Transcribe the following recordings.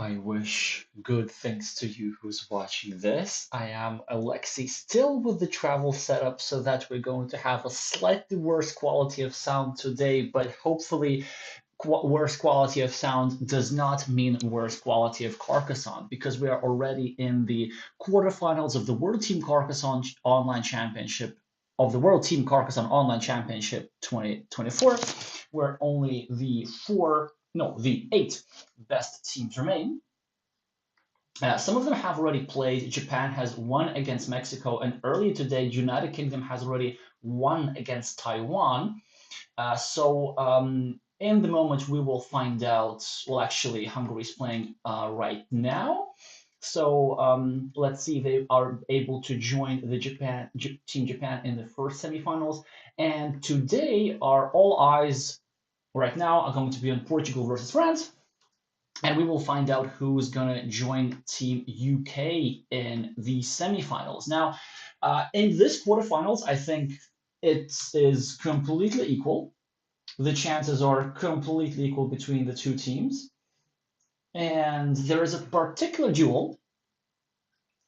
I wish good things to you who's watching this. I am Alexey, still with the travel setup, so that we're going to have a slightly worse quality of sound today, but hopefully, worse quality of sound does not mean worse quality of Carcassonne, because we are already in the quarterfinals of the World Team Carcassonne Online Championship, of the World Team Carcassonne Online Championship 2024, where only the eight best teams remain. Some of them have already played. Japan has won against Mexico, and earlier today, United Kingdom has already won against Taiwan. In the moment, we will find out. Well, actually, Hungary is playing right now. Let's see if they are able to join the Team Japan in the first semifinals. And today, all eyes right now are going to be on Portugal versus France. And we will find out who's going to join Team UK in the semifinals. Now, in this quarterfinals, I think it is completely equal. The chances are completely equal between the two teams. And there is a particular duel,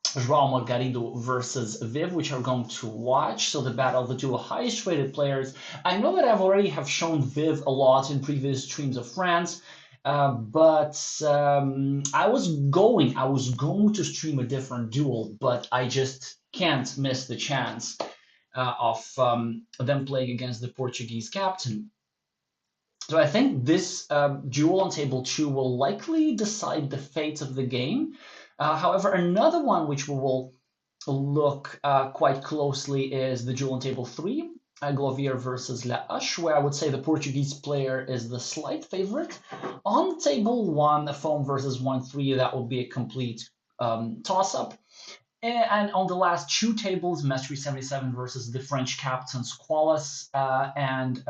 João Margarito versus Viv, which are going to watch. So the battle of the two highest rated players. I know that I've already have shown Viv a lot in previous streams of France. But I was going to stream a different duel, but I just can't miss the chance of them playing against the Portuguese captain. So I think this duel on table 2 will likely decide the fate of the game. However, another one which we will look quite closely is the duel on table 3, Glovier versus Lash, where I would say the Portuguese player is the slight favorite. On table 1, foam versus 1-3, that would be a complete toss-up. And on the last two tables, Mastery 77 versus the French captain Squalus and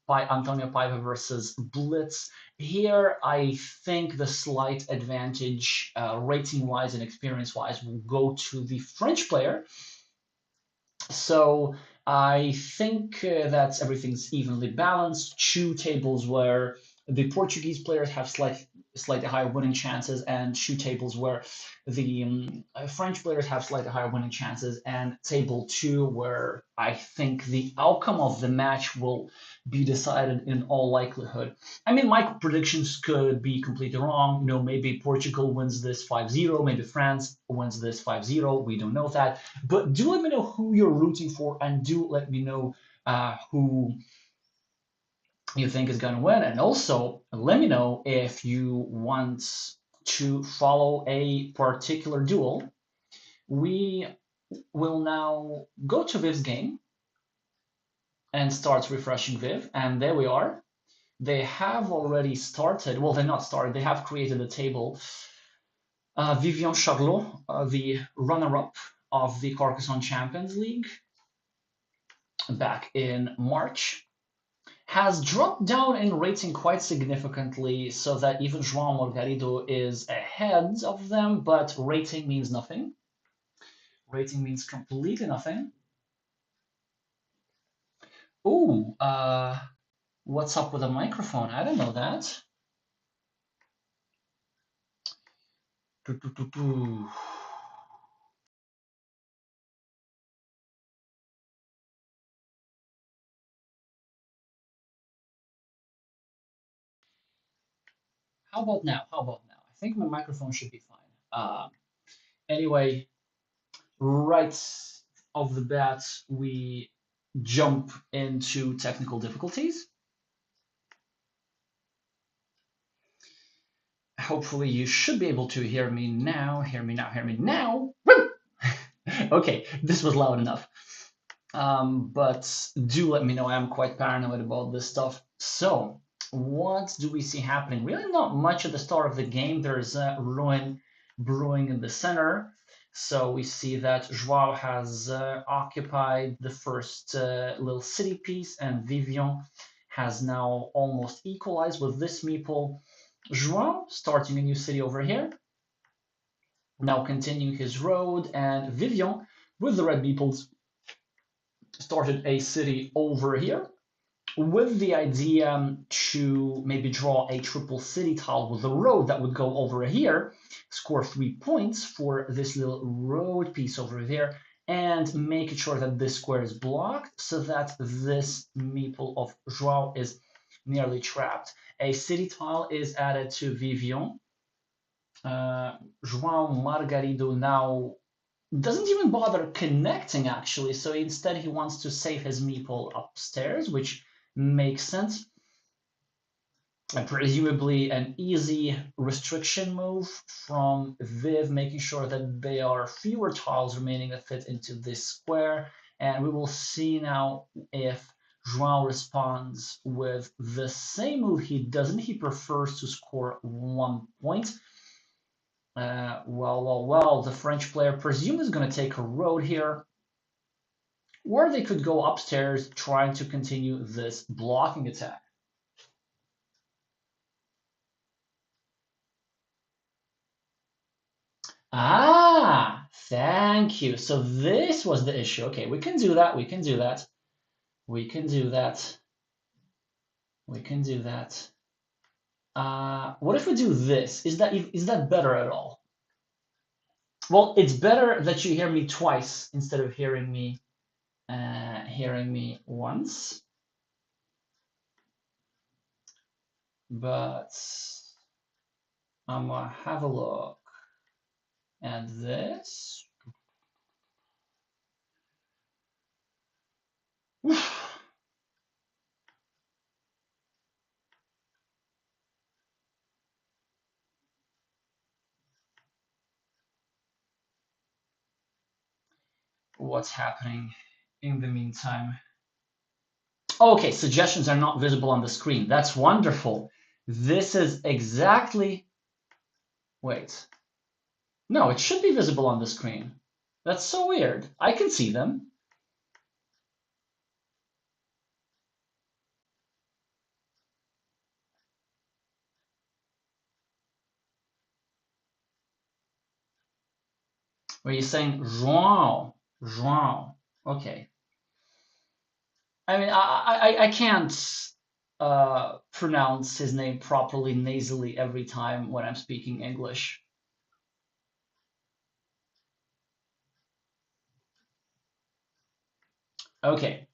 by Antonio Piva versus Blitz. Here, I think the slight advantage, rating-wise and experience-wise, will go to the French player. So I think that everything's evenly balanced. Two tables where the Portuguese players have slightly higher winning chances, and two tables where the French players have slightly higher winning chances, and table 2 where I think the outcome of the match will be decided in all likelihood. I mean, my predictions could be completely wrong. Maybe Portugal wins this 5-0, maybe France wins this 5-0. We don't know that. But do let me know who you're rooting for, and do let me know who you think is going to win. And also, let me know if you want to follow a particular duel. We will now go to Viv's game and start refreshing Viv. And there we are. They have already started. Well, they're not started. They have created a table. Vivian Charlot, the runner-up of the Carcassonne Champions League back in March, has dropped down in rating quite significantly, so that even João Margarito is ahead of them, but rating means nothing. Rating means completely nothing. Ooh, what's up with the microphone? I don't know that. How about now? I think my microphone should be fine. Anyway, right off the bat, we jump into technical difficulties. Hopefully you should be able to hear me now. Hear me now. Okay, this was loud enough. But do let me know. I'm quite paranoid about this stuff. So, what do we see happening? Really not much at the start of the game. There's a ruin brewing in the center. So we see that Joao has occupied the first little city piece, and Vivian has now almost equalized with this meeple. Joao starting a new city over here. Now continuing his road, and Vivian with the red meeples started a city over here. with the idea to maybe draw a triple city tile with a road that would go over here, score 3 points for this little road piece over there, and making sure that this square is blocked so that this meeple of Joao is nearly trapped. A city tile is added to Vivian. Joao Margarito now doesn't even bother connecting actually, so instead he wants to save his meeple upstairs, which makes sense. And presumably an easy restriction move from Viv, making sure that there are fewer tiles remaining that fit into this square. And we will see now if Joao responds with the same move he doesn't. He prefers to score 1 point. Well, the French player presumably is going to take a road here, or they could go upstairs trying to continue this blocking attack. Ah, thank you. So this was the issue. Okay, we can do that. We can do that. We can do that. We can do that. What if we do this? Is that better at all? Well, it's better that you hear me twice instead of hearing me once. But I'm gonna have a look at this. What's happening in the meantime? Okay, suggestions are not visible on the screen. That's wonderful. This is exactly. Wait. No, it should be visible on the screen. That's so weird. I can see them. Were you saying João? João. Okay. I mean, I can't pronounce his name properly nasally every time when I'm speaking English. Okay.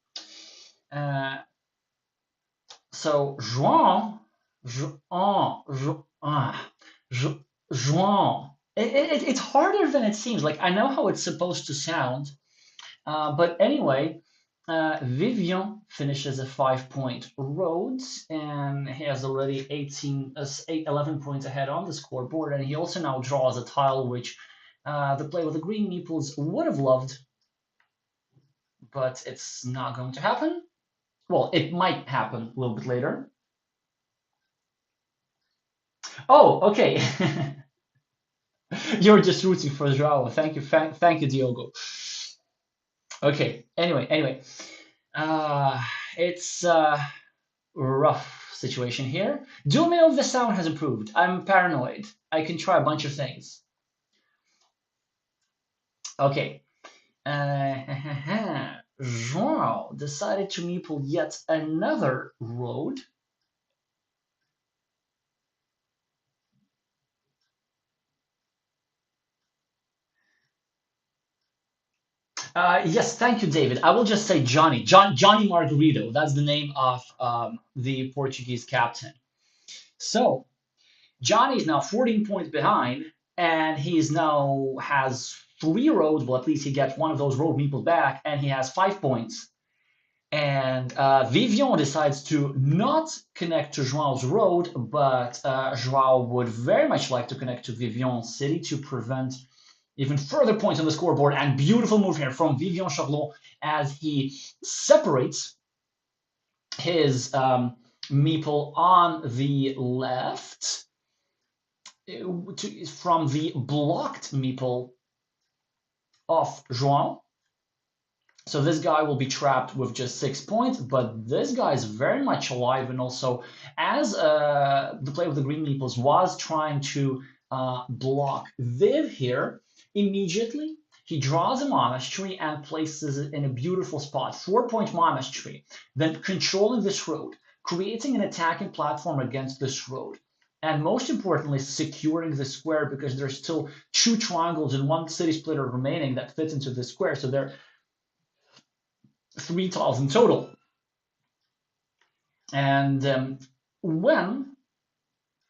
So João, João. It's harder than it seems. Like I know how it's supposed to sound, but anyway, Vivian finishes a 5-point road, and he has already 11 points ahead on the scoreboard, and he also now draws a tile which the player with the green meeples would have loved, but it's not going to happen. Well, it might happen a little bit later. Oh, okay. You're just rooting for Joao. Thank you, thank you, Diogo. Okay. Anyway, uh, it's a rough situation here. Do let me know if the sound has improved. I'm paranoid. I can try a bunch of things. Okay. Joao decided to meeple yet another road. Yes, thank you, David. I will just say Johnny. Johnny Margarito. That's the name of the Portuguese captain. So Johnny is now 14 points behind, and he's now has 3 roads. Well, at least he gets one of those road meeples back, and he has 5 points. And Vivian decides to not connect to Joao's road, but Joao would very much like to connect to Vivian's city to prevent even further points on the scoreboard. And beautiful move here from Vivian Charlot as he separates his meeple on the left from the blocked meeple of Joao. So this guy will be trapped with just 6 points, but this guy is very much alive. And also, as the player with the green meeples was trying to block Viv here, immediately He draws a monastery and places it in a beautiful spot, 4-point monastery, then controlling this road, creating an attacking platform against this road, and most importantly, securing the square because there's still 2 triangles and 1 city splitter remaining that fits into the square, so there are 3 tiles in total. And when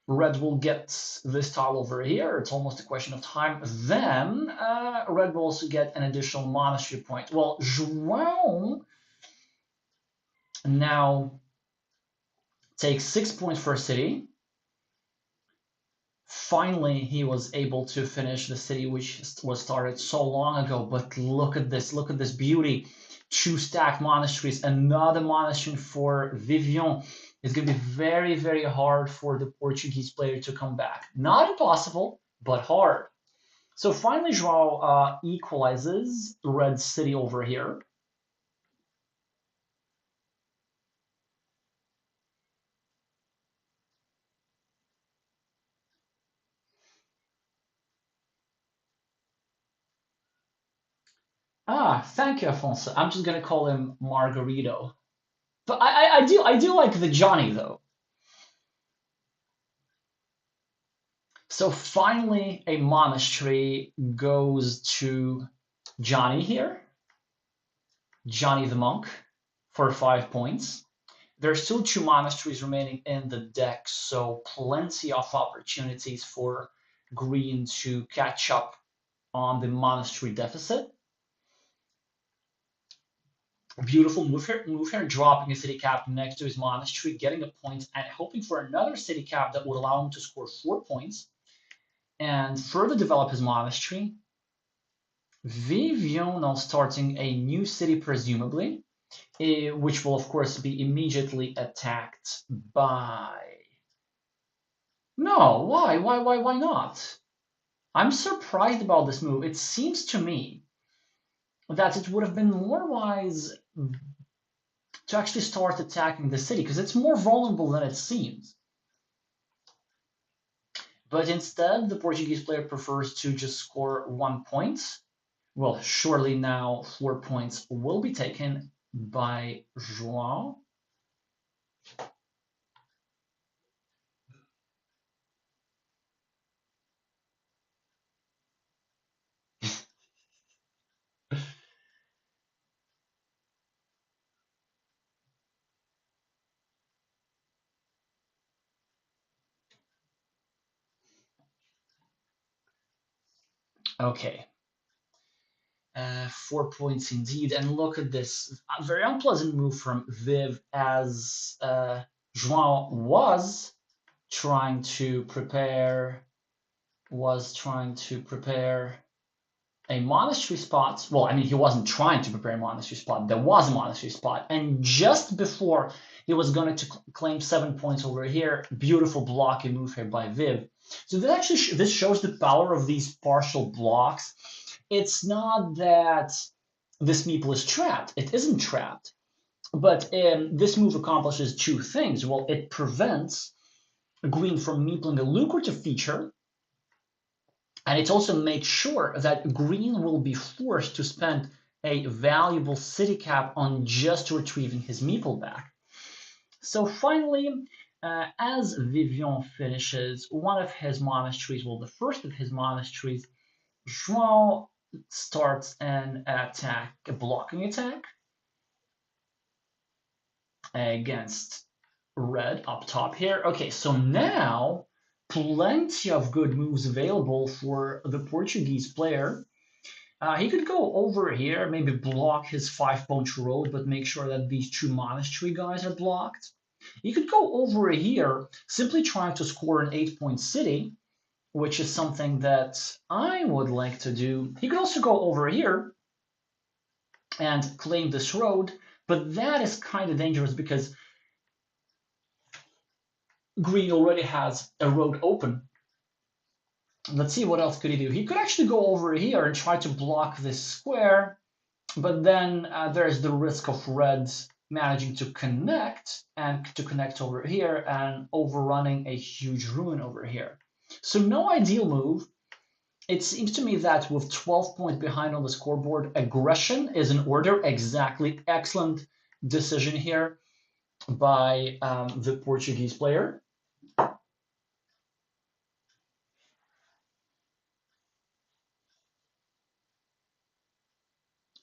Red will get this tile over here, it's almost a question of time, then Red will also get an additional monastery point. Well, João now takes 6 points for a city. Finally, he was able to finish the city which was started so long ago, but look at this beauty. 2 stacked monasteries, another monastery for Vivian. It's going to be very, very hard for the Portuguese player to come back. Not impossible, but hard. So finally, João equalizes Red City over here. Thank you, Afonso. I'm just going to call him Margarito. But I do like the Johnny, though. So finally, a monastery goes to Johnny here, Johnny the monk, for 5 points. There's still 2 monasteries remaining in the deck, so plenty of opportunities for green to catch up on the monastery deficit. Beautiful move here, dropping a city cap next to his monastery, getting a point, and hoping for another city cap that would allow him to score 4 points and further develop his monastery. Vivian now starting a new city, presumably, which will, of course, be immediately attacked by... No, why not? I'm surprised about this move. It seems to me that it would have been more wise to actually start attacking the city, because it's more vulnerable than it seems. But instead, the Portuguese player prefers to just score 1 point. Well, surely now 4 points will be taken by João. Okay. 4 points indeed. And look at this. A very unpleasant move from Viv, as João was trying to prepare a monastery spot. Well, I mean, he wasn't trying to prepare a monastery spot. There was a monastery spot. And just before he was going to claim 7 points over here, beautiful blocking move here by Viv. So this shows the power of these partial blocks. It's not that this meeple is trapped. It isn't trapped. But this move accomplishes 2 things. Well, it prevents green from meepling a lucrative feature, and it also makes sure that green will be forced to spend a valuable city cap on just retrieving his meeple back. So finally, as Vivian finishes one of his monasteries, well, the first of his monasteries, João starts an attack, a blocking attack against red up top here. Okay, so now plenty of good moves available for the Portuguese player. He could go over here, maybe block his 5-point road, but make sure that these 2 monastery guys are blocked. He could go over here, simply trying to score an 8-point city, which is something that I would like to do. He could also go over here and claim this road, but that is kind of dangerous because green already has a road open. Let's see, what else could he do? He could actually go over here and try to block this square, but then there's the risk of red managing to connect over here and overrunning a huge ruin over here. So no ideal move. it seems to me that with 12 points behind on the scoreboard, aggression is in order. Exactly. Excellent decision here by the Portuguese player.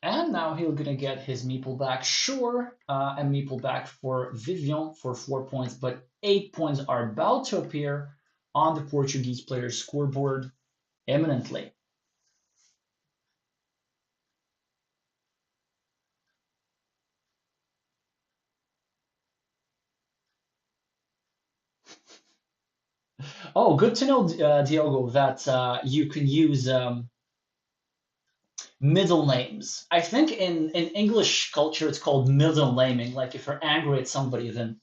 And now he's going to get his meeple back. Sure, a meeple back for Vivian for 4 points, but 8 points are about to appear on the Portuguese player's scoreboard imminently. Oh, good to know, Diogo, that you can use middle names. I think in English culture it's called middle naming. Like if you're angry at somebody, then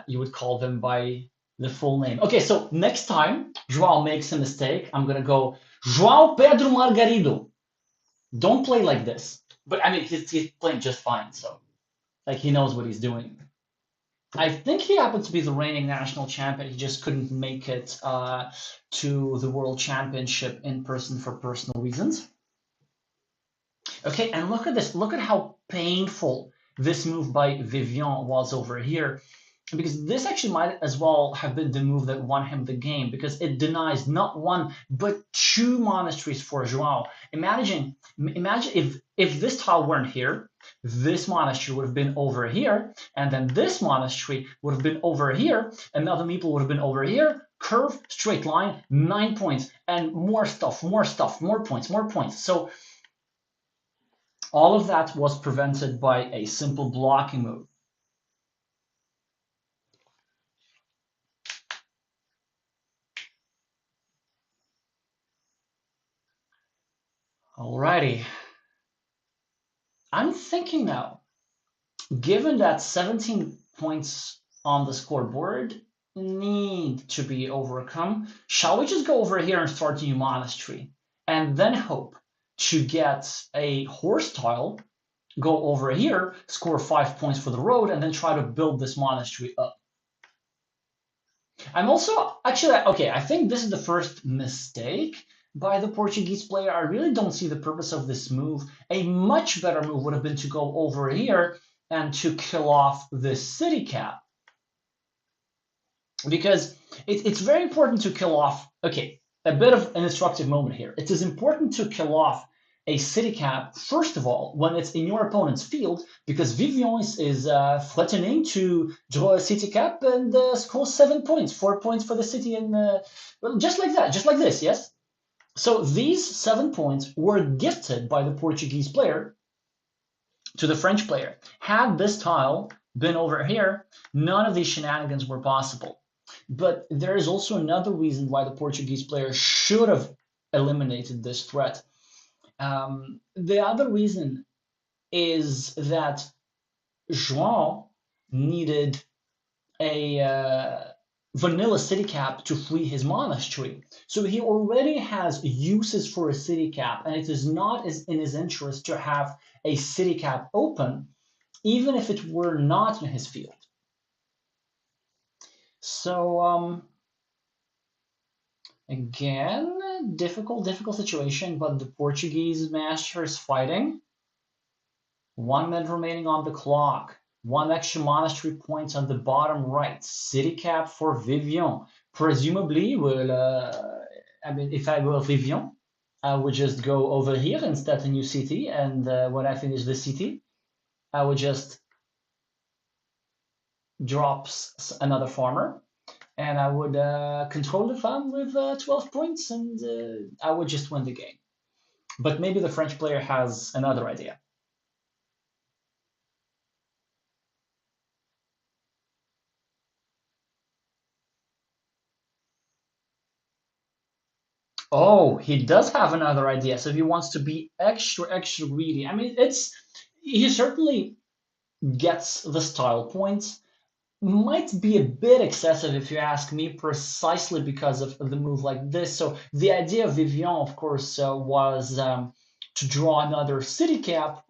you would call them by the full name. Okay, so next time Joao makes a mistake, I'm gonna go Joao Pedro Margarito. Don't play like this. But I mean, he's playing just fine, so like he knows what he's doing. I think he happened to be the reigning national champion. He just couldn't make it to the World Championship in person for personal reasons. Okay, and look at this. Look at how painful this move by Vivian was over here. Because this actually might as well have been the move that won him the game, because it denies not one but two monasteries for Joao. Imagine if this tile weren't here, this monastery would have been over here, and then this monastery would have been over here, and other people would have been over here. Curve, straight line, 9 points, and more stuff, more points, more points. So all of that was prevented by a simple blocking move. Alrighty. I'm thinking now, given that 17 points on the scoreboard need to be overcome, shall we just go over here and start a new monastery and then hope to get a horse tile, go over here, score 5 points for the road, and then try to build this monastery up? I'm also actually okay. I think this is the first mistake by the Portuguese player. I really don't see the purpose of this move. A much better move would have been to go over here and to kill off this city cap, because it's very important to kill off. Okay, a bit of an instructive moment here. It is important to kill off a city cap, first of all, when it's in your opponent's field, because Vivian is threatening to draw a city cap and score 7 points, 4 points for the city, and well, just like that, just like this, yes? So these 7 points were gifted by the Portuguese player to the French player. Had this tile been over here, none of these shenanigans were possible. But there is also another reason why the Portuguese player should have eliminated this threat. The other reason is that Joao needed a vanilla city cap to flee his monastery. So he already has uses for a city cap, and it is not in his interest to have a city cap open, even if it were not in his field. So again, difficult situation, but the Portuguese master is fighting. 1 minute remaining on the clock. 1 extra monastery point on the bottom right. City cap for Vivian. Presumably, I mean, if I were Vivian, I would just go over here and start a new city. And when I finish the city, I would just drop another farmer. And I would control the farm with 12 points, and I would just win the game. But maybe the French player has another idea. Oh, he does have another idea. So he wants to be extra greedy. I mean, he certainly gets the style points. Might be a bit excessive if you ask me, precisely because of the move like this. So the idea of Vivian, of course, was to draw another city cap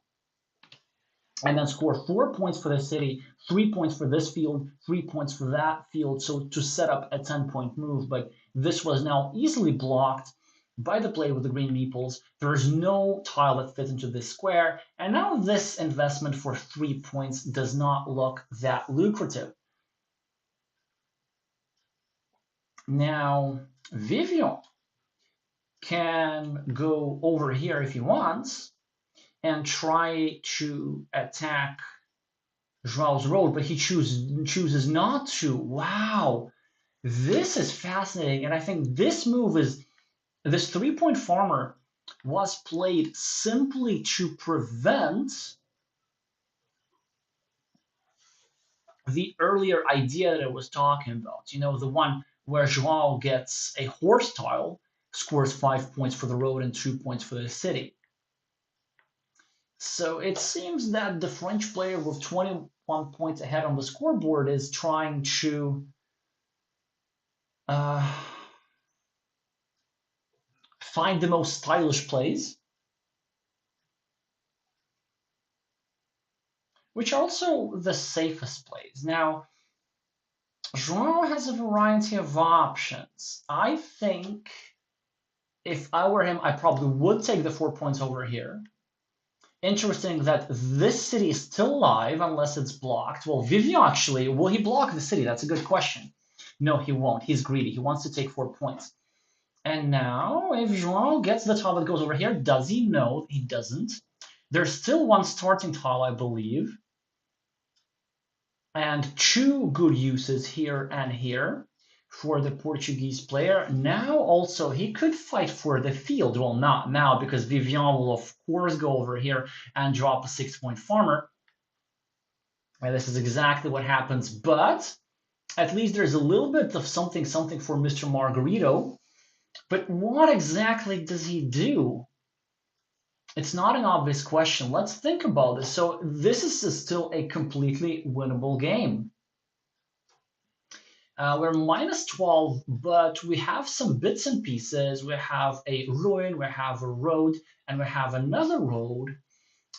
and then score 4 points for the city, 3 points for this field, 3 points for that field. So to set up a 10-point move, but this was now easily blocked. by the player with the green meeples. There is no tile that fits into this square, and now this investment for 3 points does not look that lucrative. Now, Vivian can go over here if he wants and try to attack Joao's road, but he chooses not to. Wow, this is fascinating, and I think this move is this 3-point farmer was played simply to prevent the earlier idea that I was talking about. You know, the one where Joao gets a horse tile, scores 5 points for the road and 2 points for the city. So it seems that the French player with 21 points ahead on the scoreboard is trying to find the most stylish plays, which are also the safest plays. Now, Joao has a variety of options. I think if I were him, I probably would take the 4 points over here. Interesting that this city is still alive unless it's blocked. Well, Vivian actually, will he block the city? That's a good question. No, he won't. He's greedy. He wants to take 4 points. And now, if Joao gets the tile that goes over here, does he? No, he doesn't. There's still one starting tile, I believe. And 2 good uses here and here for the Portuguese player. Now also he could fight for the field. Well, not now because Vivian will of course go over here and drop a 6-point farmer. And this is exactly what happens, but at least there's a little bit of something for Mr. Margarito. But what exactly does he do? It's not an obvious question. Let's think about this. So this is still a completely winnable game. We're minus 12, but we have some bits and pieces. We have a ruin, we have a road, and we have another road,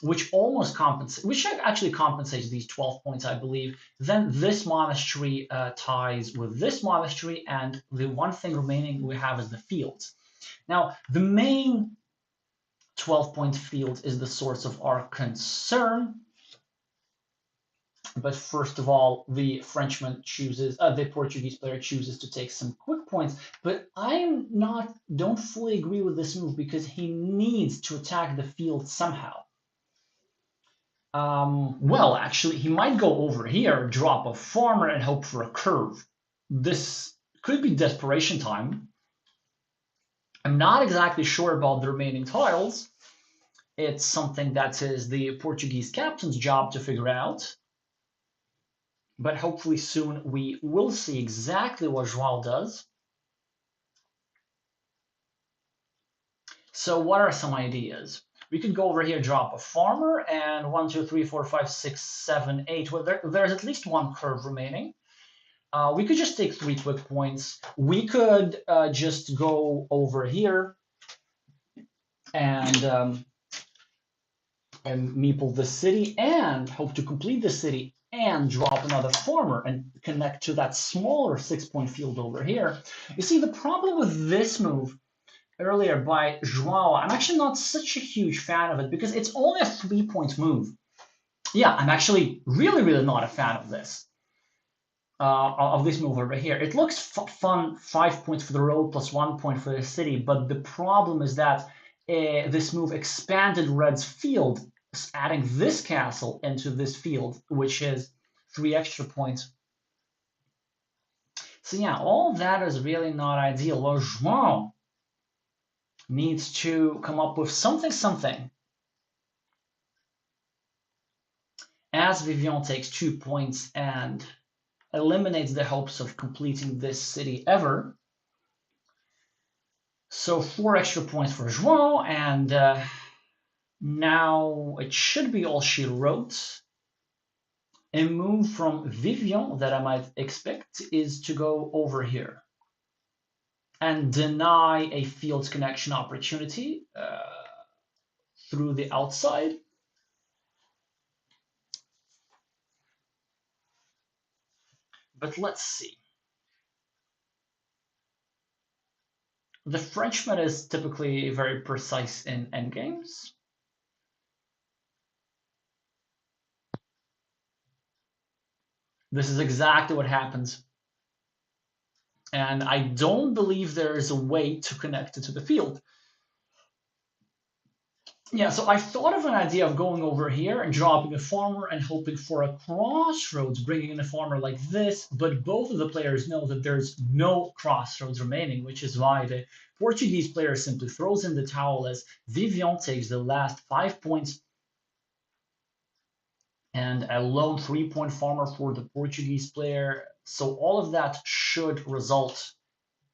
which almost compensates, which actually compensates these 12 points, I believe. Then this monastery ties with this monastery, and the one thing remaining we have is the fields. Now, the main 12-point field is the source of our concern. But first of all, the Frenchman chooses, the Portuguese player chooses to take some quick points. But don't fully agree with this move because he needs to attack the field somehow. Well, actually, he might go over here, drop a farmer, and hope for a curve. This could be desperation time. I'm not exactly sure about the remaining tiles. It's something that is the Portuguese captain's job to figure out. But hopefully soon we will see exactly what Joao does. So what are some ideas? We could go over here, drop a farmer, and 1, 2, 3, 4, 5, 6, 7, 8. Well, there's at least one curve remaining. We could just take 3 quick points. We could just go over here and meeple the city and hope to complete the city and drop another farmer and connect to that smaller 6-point field over here. You see, the problem with this move earlier by Joao, I'm actually not such a huge fan of it because it's only a 3-point move. Yeah, I'm actually really not a fan of this. Of this move over here. It looks fun, 5 points for the road plus 1 point for the city, but the problem is that this move expanded Red's field, adding this castle into this field, which is 3 extra points. So yeah, all that is really not ideal. Well, Joao needs to come up with something. As Vivian takes 2 points and eliminates the hopes of completing this city ever. So 4 extra points for Joao, and now it should be all she wrote. A move from Vivian that I might expect is to go over here and deny a fields connection opportunity through the outside. But let's see. The Frenchman is typically very precise in endgames. This is exactly what happens. And I don't believe there is a way to connect it to the field. Yeah, so I thought of an idea of going over here and dropping a farmer and hoping for a crossroads, bringing in a farmer like this, but both of the players know that there's no crossroads remaining, which is why the Portuguese player simply throws in the towel as Vivian takes the last 5 points and a lone 3-point farmer for the Portuguese player. So all of that should result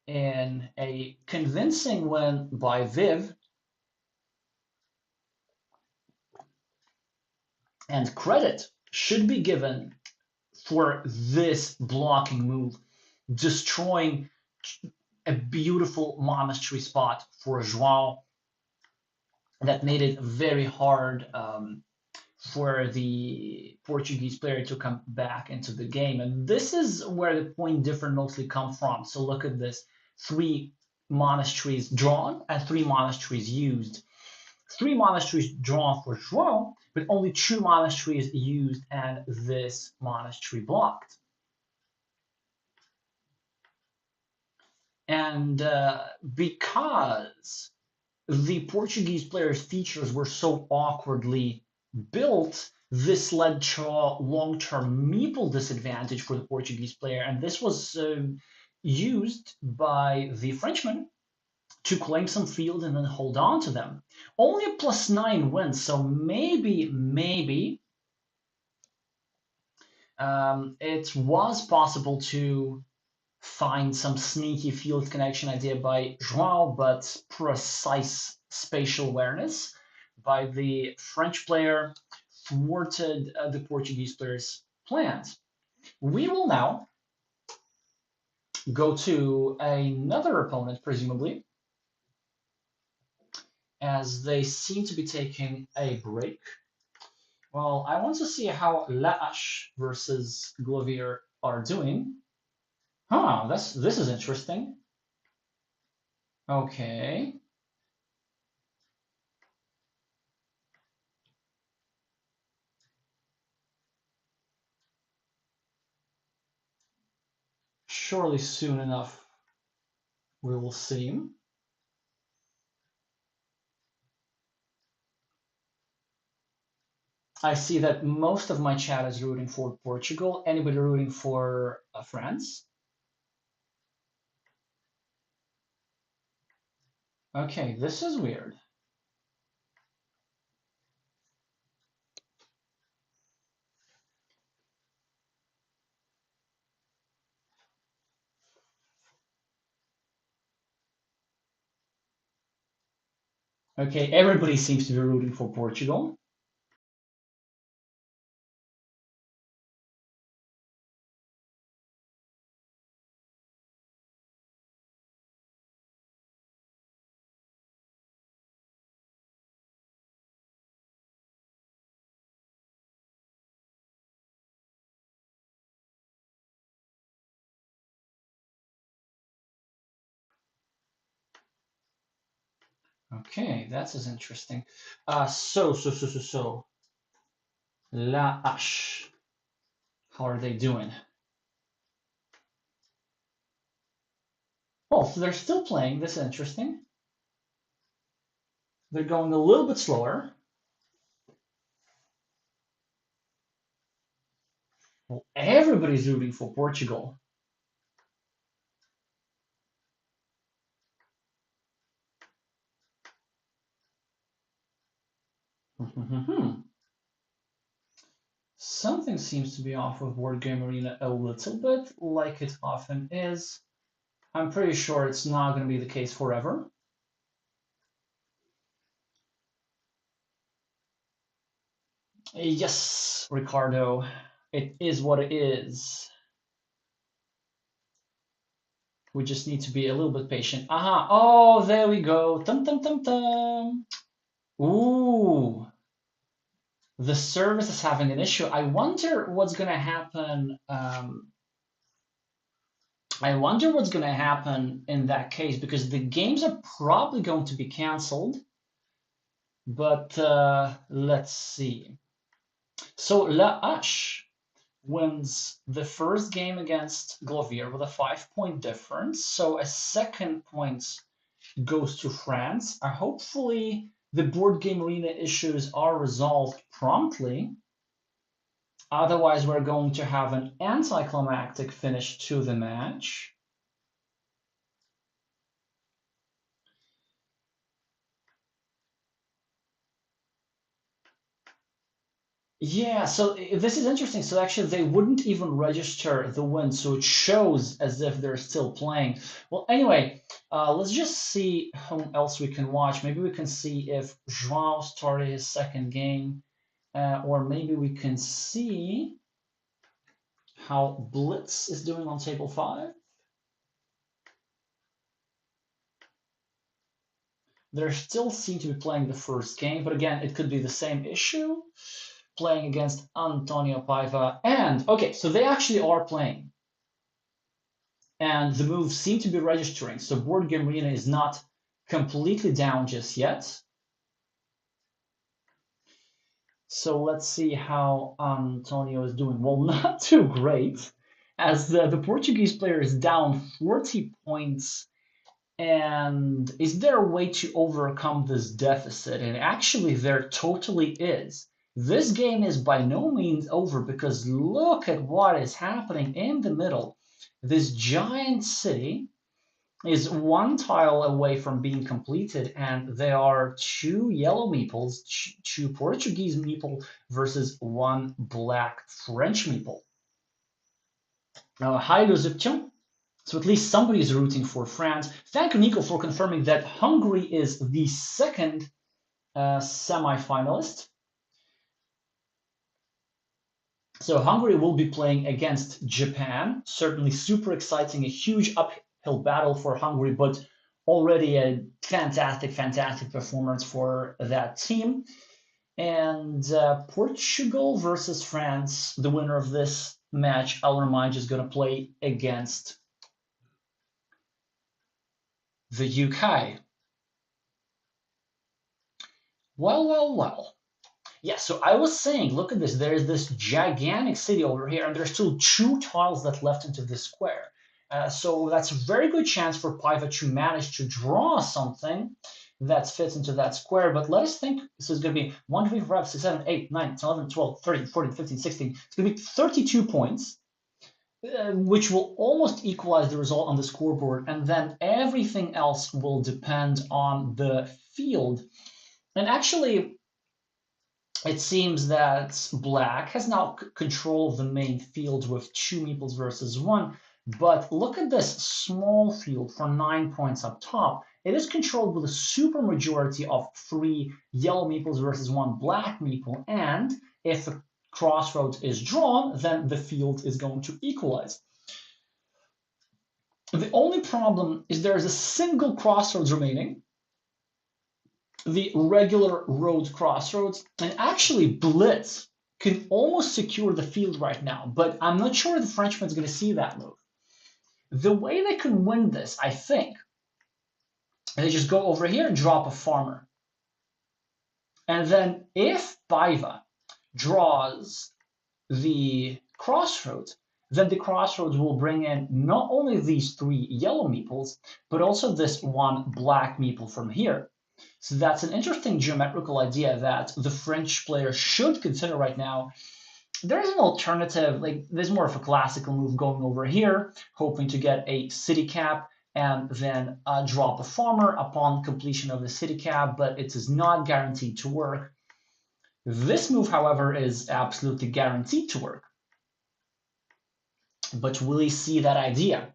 in a convincing win by Viv. And credit should be given for this blocking move, destroying a beautiful monastery spot for João that made it very hard for the Portuguese player to come back into the game. And this is where the point difference mostly come from. So look at this, 3 monasteries drawn and 3 monasteries used. 3 monasteries drawn for João, but only 2 monasteries used and this monastery blocked. And because the Portuguese players' features were so awkwardly built, this led to a long-term meeple disadvantage for the Portuguese player, and this was used by the Frenchman to claim some field and then hold on to them. Only a +9 wins, so maybe it was possible to find some sneaky field connection idea by João, but precise spatial awareness by the French player thwarted the Portuguese player's plans. We will now go to another opponent, presumably, as they seem to be taking a break. Well, I want to see how Lash versus Glovier are doing. Huh, this is interesting. Okay. Surely soon enough we will see him. I see that most of my chat is rooting for Portugal. Anybody rooting for France? Okay, this is weird. Okay, everybody seems to be rooting for Portugal. Okay, that's as interesting. So. Lash. How are they doing? Oh, so they're still playing. This is interesting. They're going a little bit slower. Well, everybody's rooting for Portugal. Something seems to be off with Board Game Arena a little bit, like it often is. I'm pretty sure it's not going to be the case forever. Yes, Ricardo, it is what it is. We just need to be a little bit patient. Aha, oh, there we go. Tum, tum, tum, tum. Ooh, the service is having an issue. I wonder what's going to happen I wonder what's going to happen in that case because the games are probably going to be cancelled. But let's see. So Lash wins the first game against Glovier with a 5-point difference. So a second point goes to France. Hopefully, the board game arena issues are resolved promptly. Otherwise, we're going to have an anticlimactic finish to the match. Yeah, so this is interesting. So actually, they wouldn't even register the win, so it shows as if they're still playing. Well, anyway, let's just see whom else we can watch. Maybe we can see if Joao started his second game, or maybe we can see how Blitz is doing on table 5. They still seem to be playing the first game, but again, it could be the same issue. Playing against Antonio Piva, and okay, so they actually are playing. And the moves seem to be registering. So Board Game Arena is not completely down just yet. So let's see how Antonio is doing. Well, not too great, as the Portuguese player is down 40 points. And is there a way to overcome this deficit? And actually, there totally is. This game is by no means over because look at what is happening in the middle. This giant city is one tile away from being completed, and there are 2 yellow meeples, 2 Portuguese meeple versus 1 black French meeple. Hi, Luziption. So at least somebody is rooting for France. Thank you, Nico, for confirming that Hungary is the second semi-finalist. So Hungary will be playing against Japan. Certainly super exciting, a huge uphill battle for Hungary, but already a fantastic, fantastic performance for that team. And Portugal versus France, the winner of this match, I'll remind you, is going to play against the UK. Well. Yeah, so I was saying, look at this. There's this gigantic city over here, and there's still 2 tiles that left into this square. So that's a very good chance for Piva to manage to draw something that fits into that square. But let us think this is going to be 1, 2, 3, 4, 5, 6, 7, 8, 9, 10, 11, 12, 13, 14, 15, 16. It's going to be 32 points, which will almost equalize the result on the scoreboard. And then everything else will depend on the field. And actually, it seems that Black has now control of the main field with 2 meeples versus 1. But look at this small field for 9 points up top. It is controlled with a super majority of 3 yellow meeples versus 1 black meeple. And if a crossroads is drawn, then the field is going to equalize. The only problem is there is a single crossroads remaining, the regular road crossroads, and actually Blitz can almost secure the field right now, but I'm not sure the Frenchman's going to see that move. The way they can win this, I think, they just go over here and drop a farmer. And then if Piva draws the crossroads, then the crossroads will bring in not only these 3 yellow meeples, but also this 1 black meeple from here. So that's an interesting geometrical idea that the French player should consider right now. There's an alternative, like there's more of a classical move going over here, hoping to get a city cap and then drop a farmer upon completion of the city cap, but it is not guaranteed to work. This move, however, is absolutely guaranteed to work. But will he see that idea?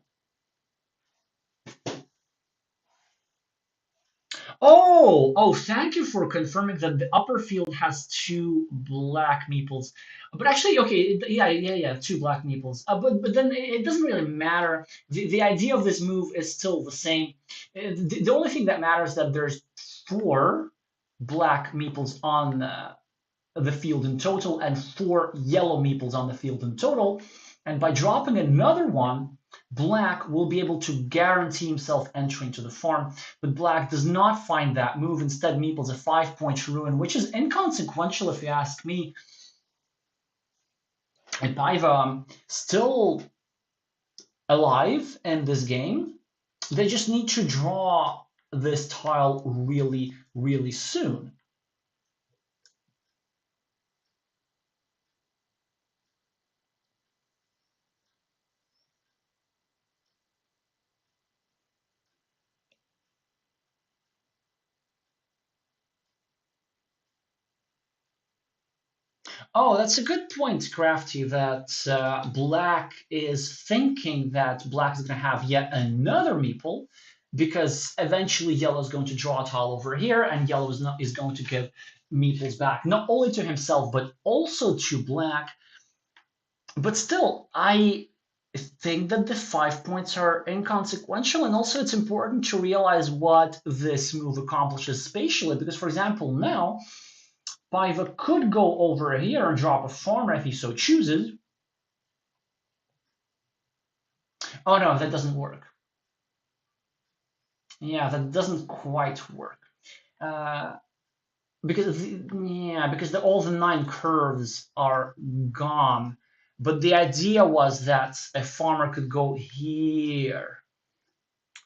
Oh, thank you for confirming that the upper field has 2 black meeples. But actually, okay, yeah, 2 black meeples. But then it doesn't really matter. The idea of this move is still the same. The only thing that matters is that there's 4 black meeples on the field in total and 4 yellow meeples on the field in total. And by dropping another one, Black will be able to guarantee himself entry into the farm, but Black does not find that move. Instead, meeples a 5-point ruin, which is inconsequential if you ask me. And Piva still alive in this game. They just need to draw this tile really, really soon. Oh, that's a good point, Crafty, that Black is thinking that Black is going to have yet another meeple, because eventually Yellow is going to draw a tile over here, and Yellow is going to give meeples back, not only to himself, but also to Black. But still, I think that the 5 points are inconsequential, and also it's important to realize what this move accomplishes spatially, because, for example, now Piva could go over here and drop a farmer if he so chooses. Oh no, that doesn't work. Yeah, that doesn't quite work. Because all the 9 curves are gone. But the idea was that a farmer could go here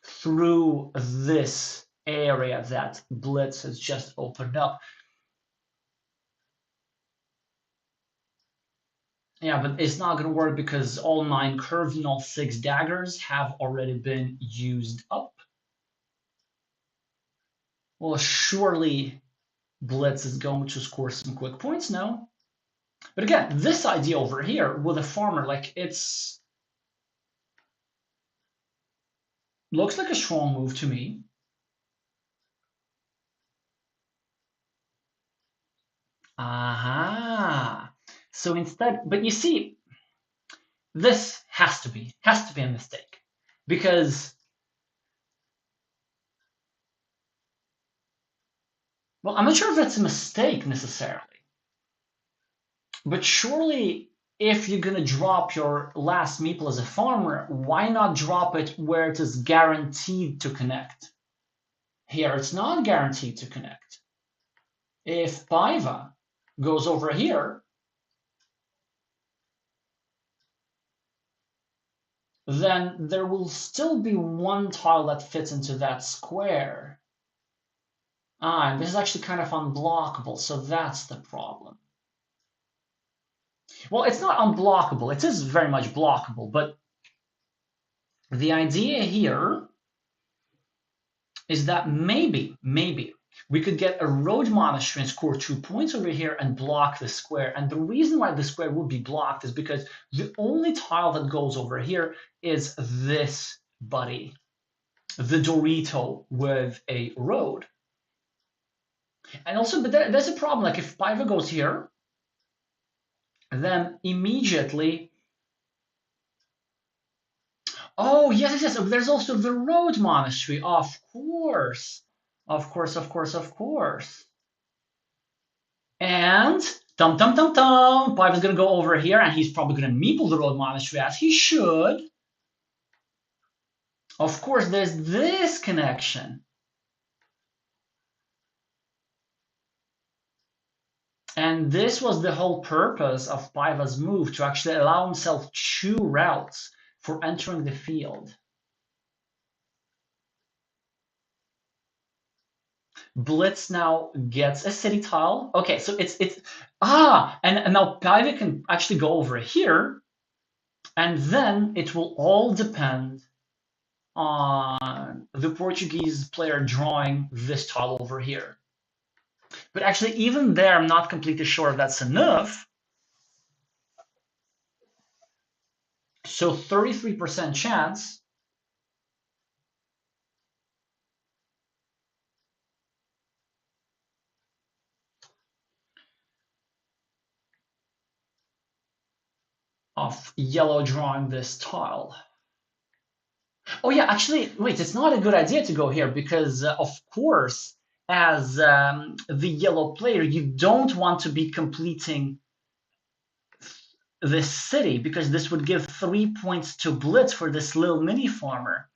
through this area that Blitz has just opened up. Yeah, but it's not going to work because all 9 curves and all 6 daggers have already been used up. Well, surely Blitz is going to score some quick points now. But again, this idea over here with a farmer, like, it's looks like a strong move to me. Aha. So instead, but you see, this has to be a mistake, because, well, I'm not sure if that's a mistake necessarily, but surely if you're gonna drop your last meeple as a farmer, why not drop it where it is guaranteed to connect? Here it's not guaranteed to connect. If Piva goes over here, then there will still be one tile that fits into that square. And this is actually kind of unblockable, so that's the problem. Well, it's not unblockable. It is very much blockable, but the idea here is that maybe we could get a road monastery and score 2 points over here and block the square. And the reason why the square would be blocked is because the only tile that goes over here is this buddy, the Dorito with a road. And also, but there's a problem. Like, if Piva goes here, then immediately, oh, yes. There's also the road monastery. Of course. And dum dum dum dum, Piva's gonna go over here, and he's probably gonna meeple the road monastery, as he should. Of course, there's this connection. And this was the whole purpose of Piva's move, to actually allow himself 2 routes for entering the field. Blitz now gets a city tile. Okay, so and now Piva can actually go over here, and then it will all depend on the Portuguese player drawing this tile over here. But actually, even there, I'm not completely sure if that's enough. So 33% chance. Of Yellow drawing this tile. Oh yeah, actually, wait, it's not a good idea to go here, because of course, as the yellow player, you don't want to be completing this city, because this would give 3 points to Blitz for this little mini farmer.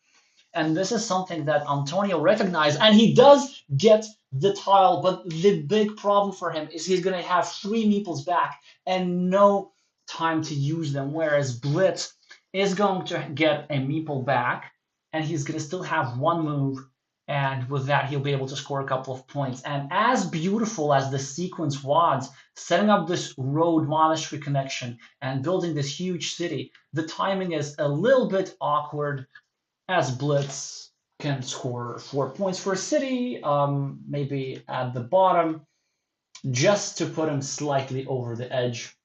And this is something that Antonio recognized, and he does get the tile, but the big problem for him is he's going to have 3 meeples back and no time to use them, whereas Blitz is going to get a meeple back, and he's going to still have 1 move, and with that he'll be able to score a couple of points. And as beautiful as the sequence was, setting up this road monastery connection and building this huge city, the timing is a little bit awkward, as Blitz can score 4 points for a city, maybe at the bottom, just to put him slightly over the edge.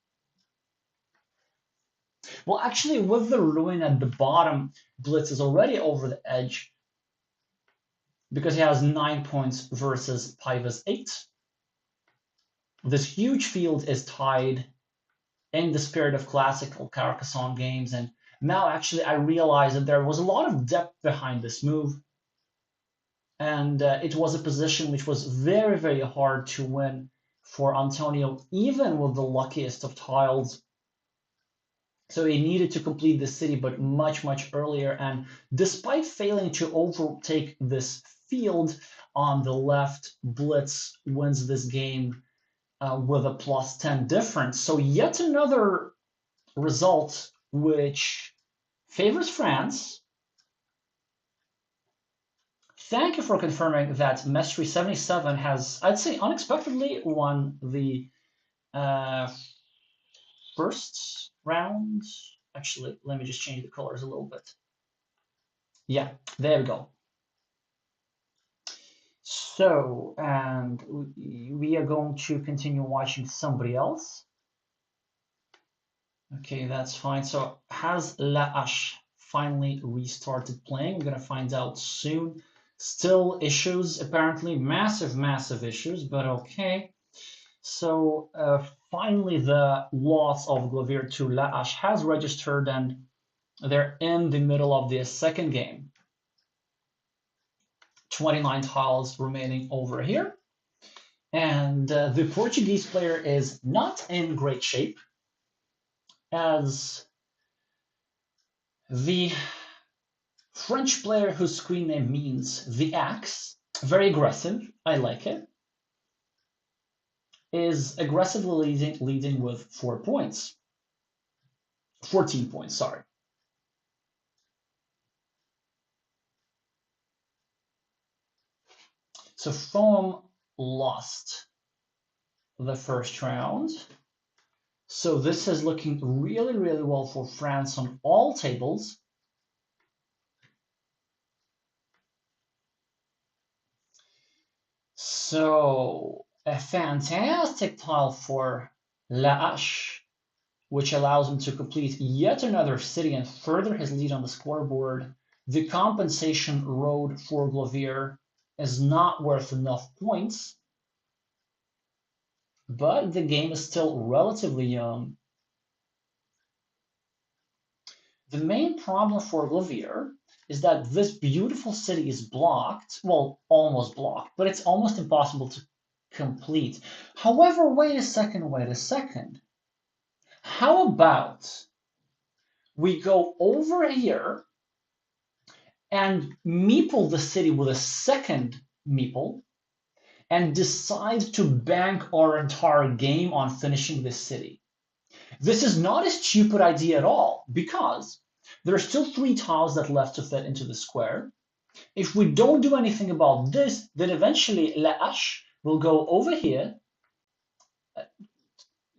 Well, actually, with the ruin at the bottom, Blitz is already over the edge because he has 9 points versus Piva's 8. This huge field is tied in the spirit of classical Carcassonne games, and now actually I realize that there was a lot of depth behind this move. And it was a position which was very, very hard to win for Antonio, even with the luckiest of tiles. So he needed to complete the city, but much, much earlier. And despite failing to overtake this field on the left, Blitz wins this game with a +10 difference. So yet another result which favors France. Thank you for confirming that Mestre 77 has, I'd say, unexpectedly won the first round. Actually, let me just change the colors a little bit. Yeah, there we go. So, and we are going to continue watching somebody else. Okay, that's fine. So, has Lash finally restarted playing? We're going to find out soon. Still issues, apparently, massive, massive issues, but okay. So finally, the loss of Glovier to Lash has registered, and they're in the middle of their second game. 29 tiles remaining over here. And the Portuguese player is not in great shape, as the French player whose screen name means the axe, very aggressive, I like it, is aggressively leading with 4 points. 14 points, sorry. So Foam lost the first round. So this is looking really, really well for France on all tables. So a fantastic tile for Lash, which allows him to complete yet another city and further his lead on the scoreboard. The compensation road for Glovier is not worth enough points, but the game is still relatively young. The main problem for Glovier is that this beautiful city is blocked, well, almost blocked, but it's almost impossible to complete. However, wait a second. How about we go over here and meeple the city with a second meeple and decide to bank our entire game on finishing this city? This is not a stupid idea at all, because there are still 3 tiles that left to fit into the square. If we don't do anything about this, then eventually Lash will go over here,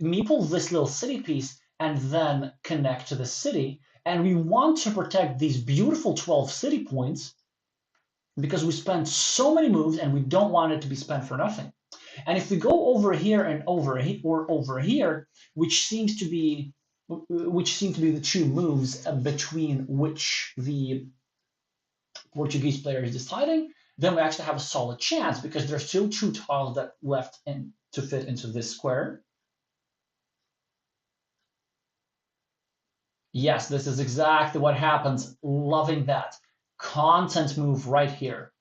meeple this little city piece, and then connect to the city. And we want to protect these beautiful 12 city points because we spent so many moves and we don't want it to be spent for nothing. And if we go over here and over here, which seems to be the 2 moves between which the Portuguese player is deciding, then we actually have a solid chance because there's still 2 tiles that left in to fit into this square. Yes, this is exactly what happens. Loving that. Content move right here.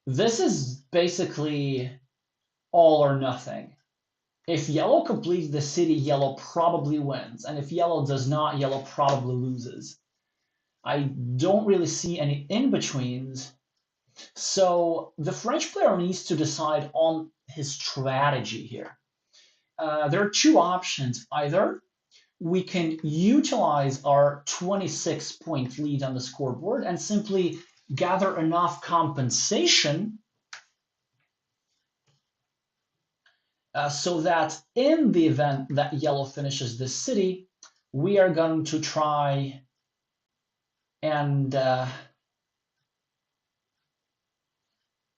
This is basically all or nothing. If yellow completes the city, yellow probably wins. And if yellow does not, yellow probably loses. I don't really see any in-betweens. So the French player needs to decide on his strategy here. There are two options. Either we can utilize our 26-point lead on the scoreboard and simply gather enough compensation so that in the event that yellow finishes this city, we are going to try and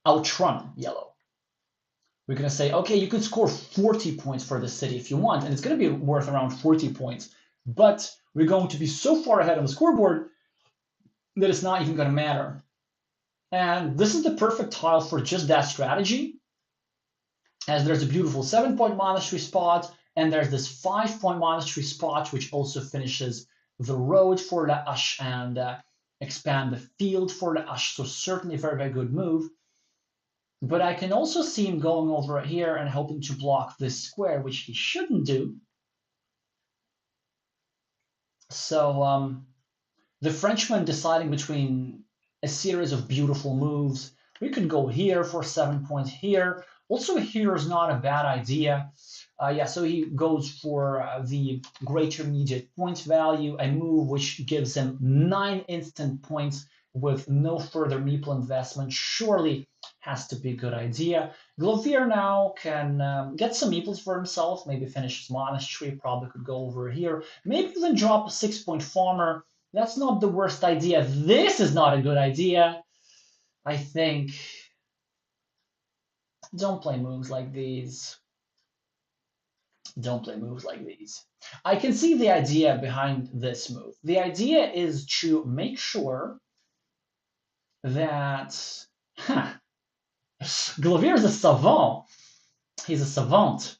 outrun yellow. We're going to say, okay, you could score 40 points for the city if you want, and it's going to be worth around 40 points. But we're going to be so far ahead on the scoreboard that it's not even going to matter. And this is the perfect tile for just that strategy, as there's a beautiful 7-point monastery spot, and there's this 5-point monastery spot, which also finishes the road for Lash and expand the field for Lash. So certainly a very, very good move. But I can also see him going over here and hoping to block this square, which he shouldn't do. So the Frenchman deciding between a series of beautiful moves. We could go here for 7 points here. Also here is not a bad idea. Yeah, so he goes for the greater immediate point value, a move which gives him 9 instant points with no further meeple investment. Surely has to be a good idea. Glovier now can get some meeples for himself, maybe finish his monastery, probably could go over here. Maybe even drop a 6-point farmer. That's not the worst idea. This is not a good idea. I think don't play moves like these. Don't play moves like these. I can see the idea behind this move. The idea is to make sure that Glovier is a savant. He's a savant.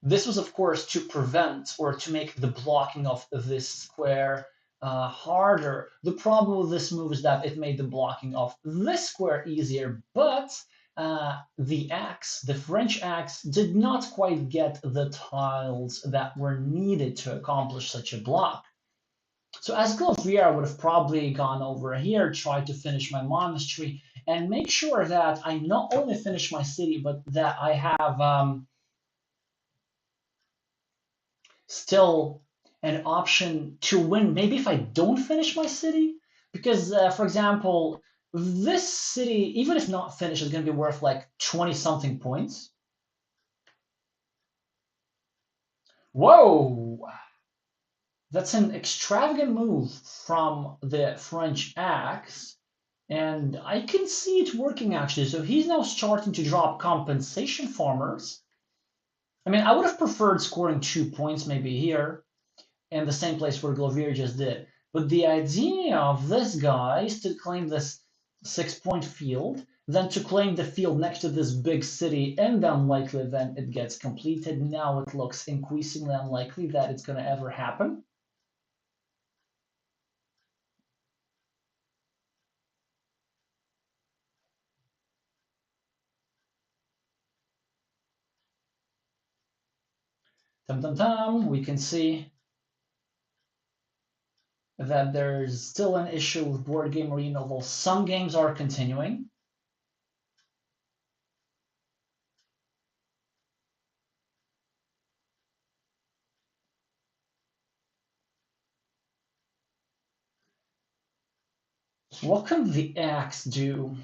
This was, of course, to prevent or to make the blocking of this square harder. The problem with this move is that it made the blocking of this square easier, but the axe, the French axe, did not quite get the tiles that were needed to accomplish such a block. So as Glovier, I would have probably gone over here, tried to finish my monastery, and make sure that I not only finish my city, but that I have still an option to win. Maybe if I don't finish my city, because for example, this city, even if not finished, is going to be worth like 20 something points. Whoa! That's an extravagant move from the French axe, and I can see it working actually. So he's now starting to drop compensation farmers. I mean, I would have preferred scoring 2 points maybe here, in the same place where Glovier just did. But the idea of this guy is to claim this 6-point field, then to claim the field next to this big city, and the unlikely event it gets completed. Now it looks increasingly unlikely that it's going to ever happen. We can see that there's still an issue with Board Game Arena, although some games are continuing. What can the axe do?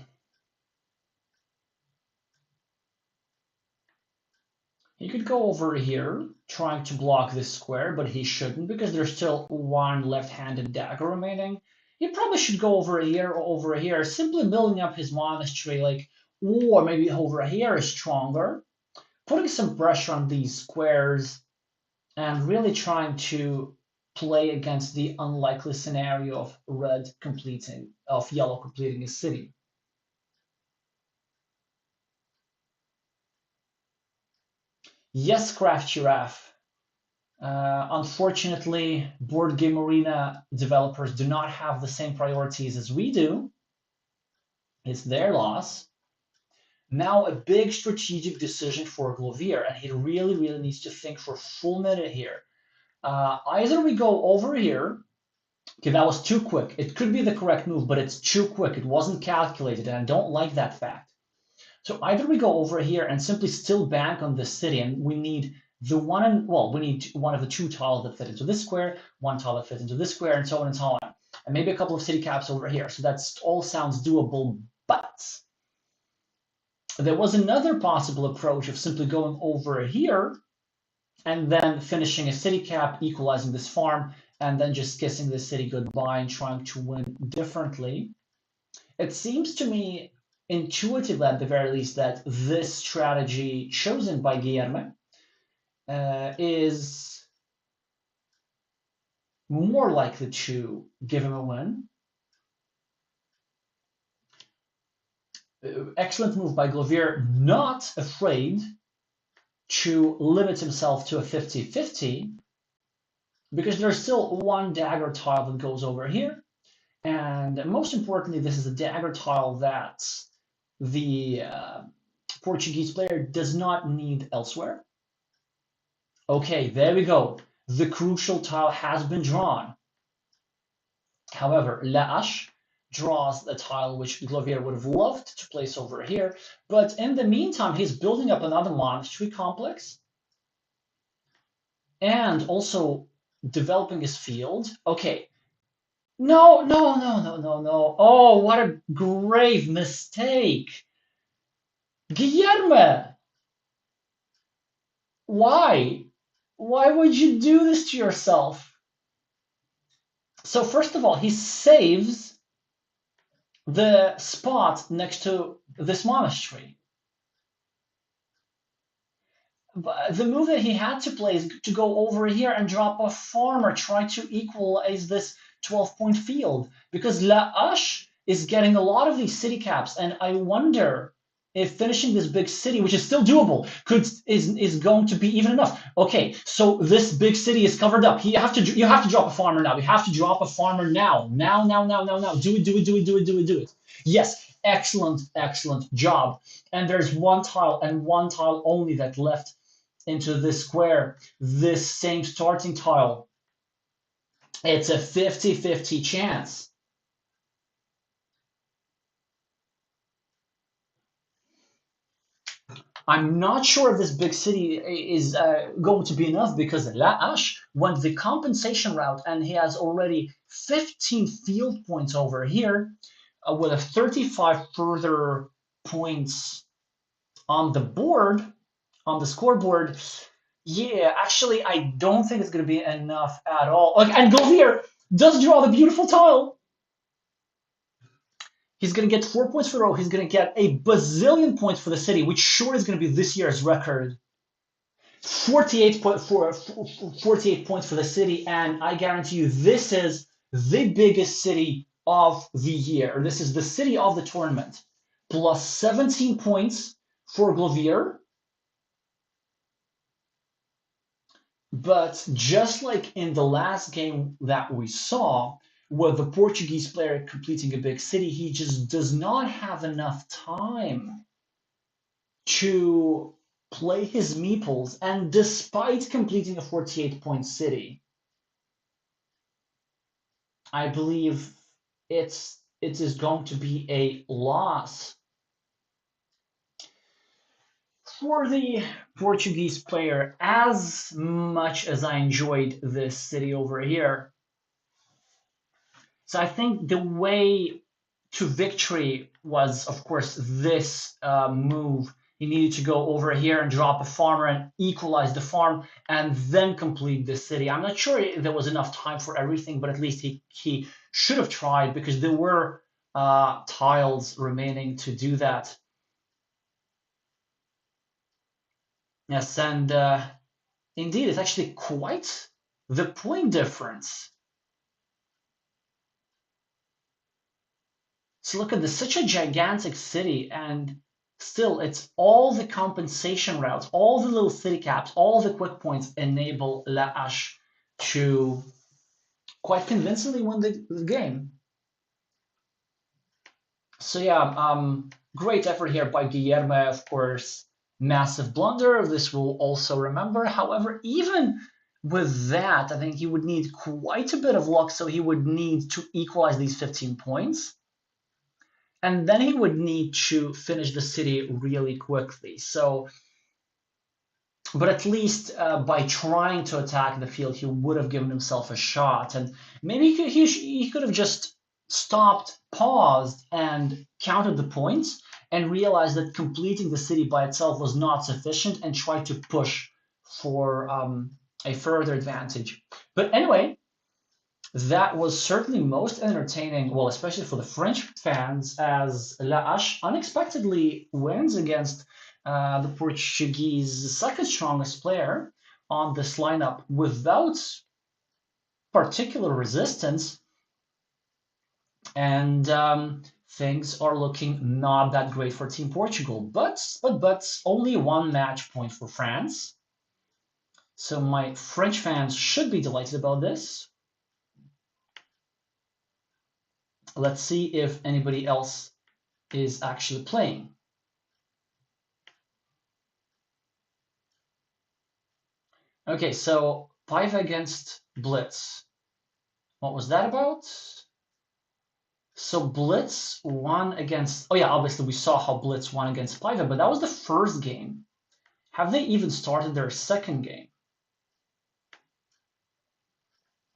He could go over here, trying to block this square, but he shouldn't because there's still one left-handed dagger remaining. He probably should go over here or over here, simply building up his monastery, like, or maybe over here is stronger, putting some pressure on these squares, and really trying to play against the unlikely scenario of yellow completing his city. Yes, Craft Giraffe. Unfortunately, Board Game Arena developers do not have the same priorities as we do. It's their loss. Now a big strategic decision for Glovier, and he really, really needs to think for a full minute here. Either we go over here. Okay, that was too quick. It could be the correct move, but it's too quick. It wasn't calculated, and I don't like that fact. So either we go over here and simply still bank on this city, and we need the one, and well, we need one of the two tiles that fit into this square, one tile that fits into this square, and so on and so on. And maybe a couple of city caps over here. So that's all sounds doable, but there was another possible approach of simply going over here and then finishing a city cap, equalizing this farm, and then just kissing the city goodbye and trying to win differently. It seems to me intuitive at the very least that this strategy chosen by Guillermo is more likely to give him a win. Excellent move by Glovier, not afraid to limit himself to a 50-50 because there's still one dagger tile that goes over here. And most importantly, this is a dagger tile that the Portuguese player does not need elsewhere. Okay, there we go. The crucial tile has been drawn. However, Lash draws the tile which Glovier would have loved to place over here. But in the meantime, he's building up another monastery complex and also developing his field. Okay. No, no, no, no, no, no. Oh, what a grave mistake. Guillermo, why? Why would you do this to yourself? So first of all, he saves the spot next to this monastery. But the move that he had to play is to go over here and drop a farmer, try to equalize this 12-point field, because Lash is getting a lot of these city caps, and I wonder if finishing this big city, which is still doable, is going to be even enough. Okay, so this big city is covered up. You have to drop a farmer now. You have to drop a farmer now. Now. Do it. Yes, excellent job. And there's one tile and one tile only that left into this square. This same starting tile. It's a 50-50 chance. I'm not sure if this big city is going to be enough because Lash went the compensation route and he has already 15 field points over here with a 35 further points on the board, on the scoreboard. Yeah, actually, I don't think it's going to be enough at all. And Glovier does draw the beautiful tile. He's going to get 4 points for the row. He's going to get a bazillion points for the city, which sure is going to be this year's record. 48 points for the city, and I guarantee you this is the biggest city of the year. This is the city of the tournament. Plus 17 points for Glovier. But just like in the last game that we saw, with the Portuguese player completing a big city, he just does not have enough time to play his meeples, and despite completing a 48-point city, I believe it is going to be a loss for the Portuguese player. As much as I enjoyed this city over here, so I think the way to victory was, of course, this move. He needed to go over here and drop a farmer and equalize the farm and then complete the city. I'm not sure there was enough time for everything, but at least he should have tried because there were tiles remaining to do that. Yes, and indeed, it's actually quite the point difference. So look at this, such a gigantic city, and still it's all the compensation routes, all the little city caps, all the quick points enable Lash to quite convincingly win the game. So yeah, Great effort here by Guillermo, of course. Massive blunder. This will also remember. However, even with that, I think he would need quite a bit of luck, so he would need to equalize these 15 points. And then he would need to finish the city really quickly. So, but at least by trying to attack the field, he would have given himself a shot. And maybe he could have just stopped, paused, and counted the points and realized that completing the city by itself was not sufficient and tried to push for a further advantage. But anyway, that was certainly most entertaining, well, especially for the French fans, as Lash unexpectedly wins against the Portuguese second strongest player on this lineup without particular resistance. And things are looking not that great for Team Portugal. But only one match point for France. So my French fans should be delighted about this. Let's see if anybody else is actually playing. Okay, so Piva against Blitz. What was that about? So Blitz won against... Oh yeah, obviously we saw how Blitz won against Piva, but that was the first game. Have they even started their second game?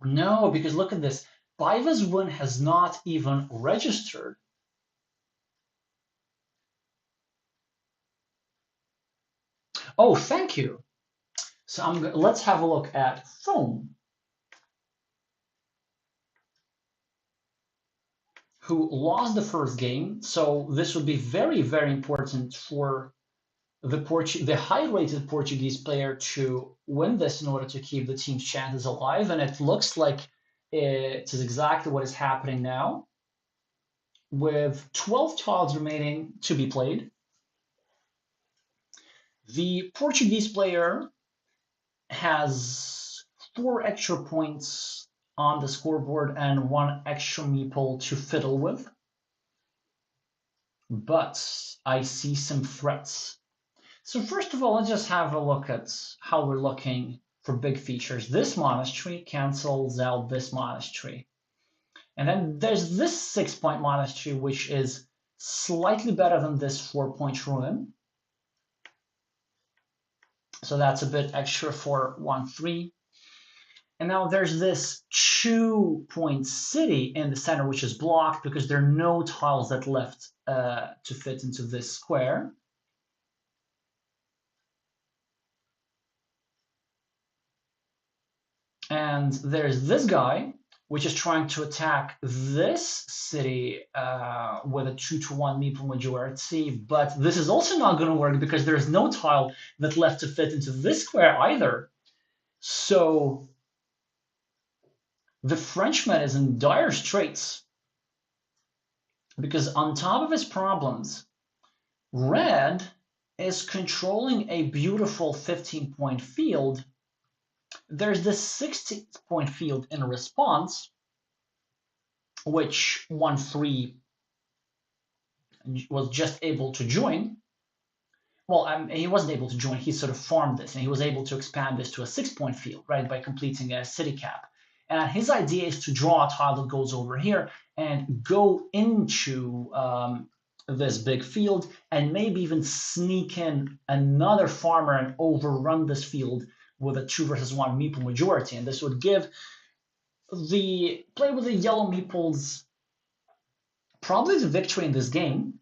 No, because look at this. Piva's win has not even registered. Oh, thank you. So let's have a look at Foam, who lost the first game. So this would be very, very important for the high-rated Portuguese player to win this in order to keep the team's chances alive. And it looks like it is exactly what is happening now, with 12 tiles remaining to be played. The Portuguese player has 4 extra points on the scoreboard and 1 extra meeple to fiddle with. But I see some threats. So first of all, let's just have a look at how we're looking for big features. This monastery cancels out this monastery. And then there's this 6-point monastery, which is slightly better than this 4-point ruin. So that's a bit extra for 1-3. And now there's this 2-point city in the center, which is blocked because there are no tiles that left to fit into this square. And there's this guy, which is trying to attack this city with a 2-1 meeple majority. But this is also not going to work because there's no tile that left to fit into this square either. So the Frenchman is in dire straits because on top of his problems, Red is controlling a beautiful 15-point field. There's this 16-point field in response, which 1-3 was just able to join. Well, he wasn't able to join. He sort of farmed this, and he was able to expand this to a 6-point field, right, by completing a city cap. And his idea is to draw a tile that goes over here and go into this big field and maybe even sneak in another farmer and overrun this field with a 2 versus 1 meeple majority. And this would give the play with the yellow meeples probably the victory in this game,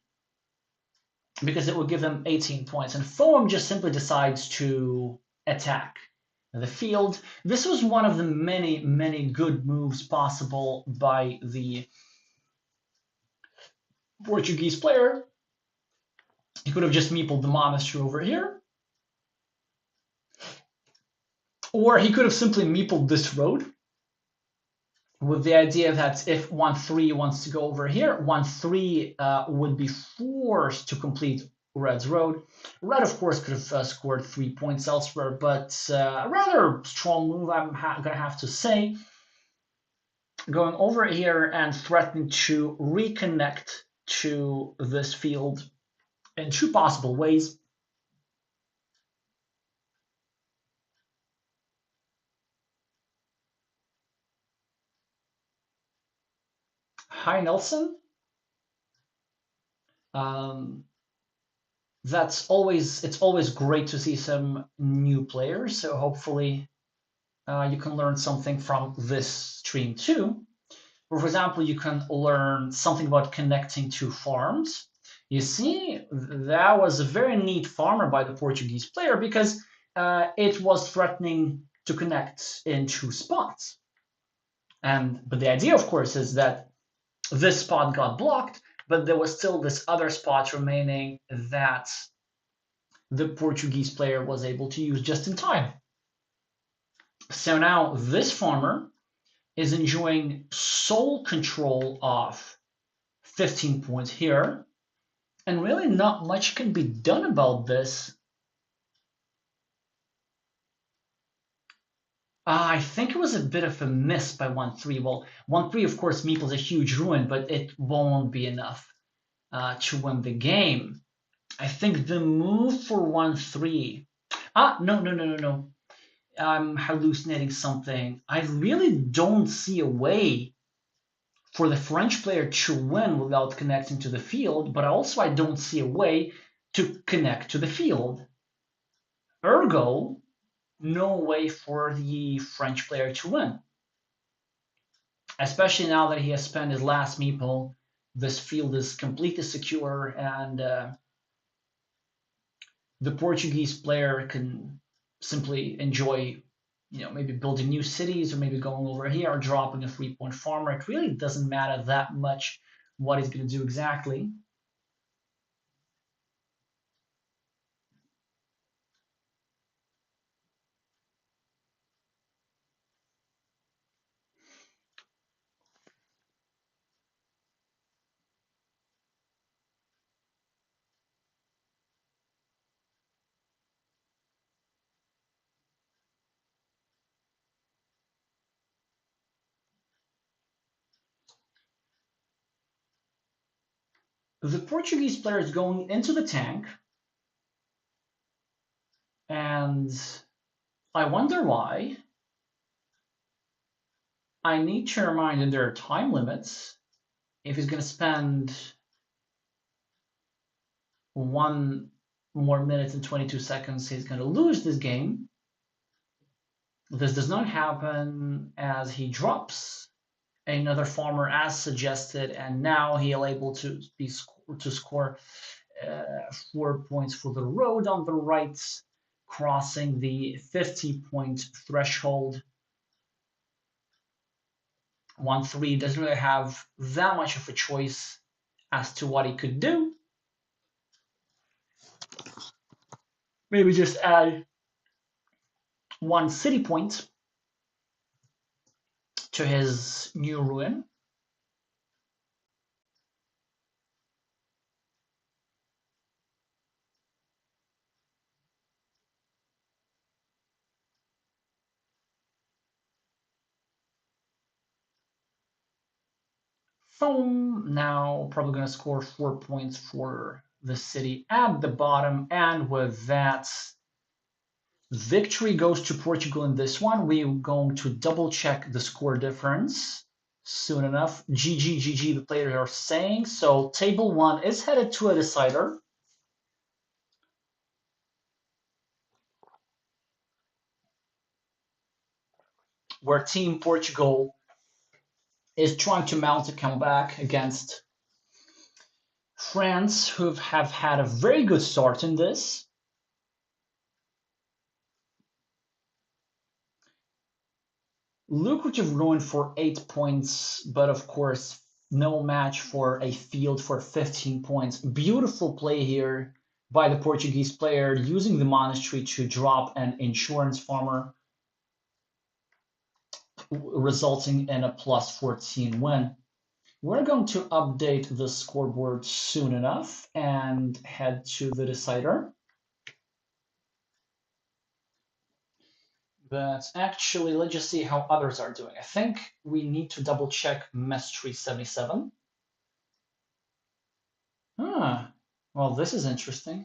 because it would give them 18 points. And Foam just simply decides to attack the field. This was one of the many, many good moves possible by the Portuguese player. He could have just meepled the monastery over here. Or he could have simply meepled this road, with the idea that if 1-3 wants to go over here, 1-3 would be forced to complete Red's road. Red, of course, could have scored 3 points elsewhere, but a rather strong move, I'm going to have to say. Going over here and threatening to reconnect to this field in two possible ways. Hi, Nelson. Um, it's always great to see some new players. So hopefully you can learn something from this stream too. For example, you can learn something about connecting two farms. You see, that was a very neat farmer by the Portuguese player because it was threatening to connect in two spots. But the idea, of course, is that this spot got blocked, but there was still this other spot remaining that the Portuguese player was able to use just in time. So now this farmer is enjoying sole control of 15 points here, and really not much can be done about this. I think it was a bit of a miss by 1-3. Well, 1-3, of course, Meeple's a huge ruin, but it won't be enough to win the game. I think the move for 1-3. No. I'm hallucinating something. I really don't see a way for the French player to win without connecting to the field, but also I don't see a way to connect to the field. Ergo, no way for the French player to win. Especially now that he has spent his last meeple, this field is completely secure, and the Portuguese player can simply enjoy, maybe building new cities or maybe going over here or dropping a 3-point farmer. It really doesn't matter that much what he's going to do exactly. The Portuguese player is going into the tank, and I wonder why. I need to remind that there are time limits. If he's going to spend 1 more minute and 22 seconds, he's going to lose this game. This does not happen as he drops another farmer as suggested, and now he'll able to score 4 points for the road on the right, crossing the 50-point threshold. 1-3 doesn't really have that much of a choice as to what he could do. Maybe just add 1 city point to his new ruin. Foam now probably going to score 4 points for the city at the bottom, and with that, victory goes to Portugal in this one. We're going to double check the score difference soon enough. GG, the players are saying. So table 1 is headed to a decider. Where Team Portugal is trying to mount a comeback against France, who have had a very good start in this. Lucrative ruin for 8 points, but of course, no match for a field for 15 points. Beautiful play here by the Portuguese player, using the monastery to drop an insurance farmer, resulting in a plus 14 win. We're going to update the scoreboard soon enough and head to the decider. But actually, let's just see how others are doing. I think we need to double check Mestry 77. Well, this is interesting.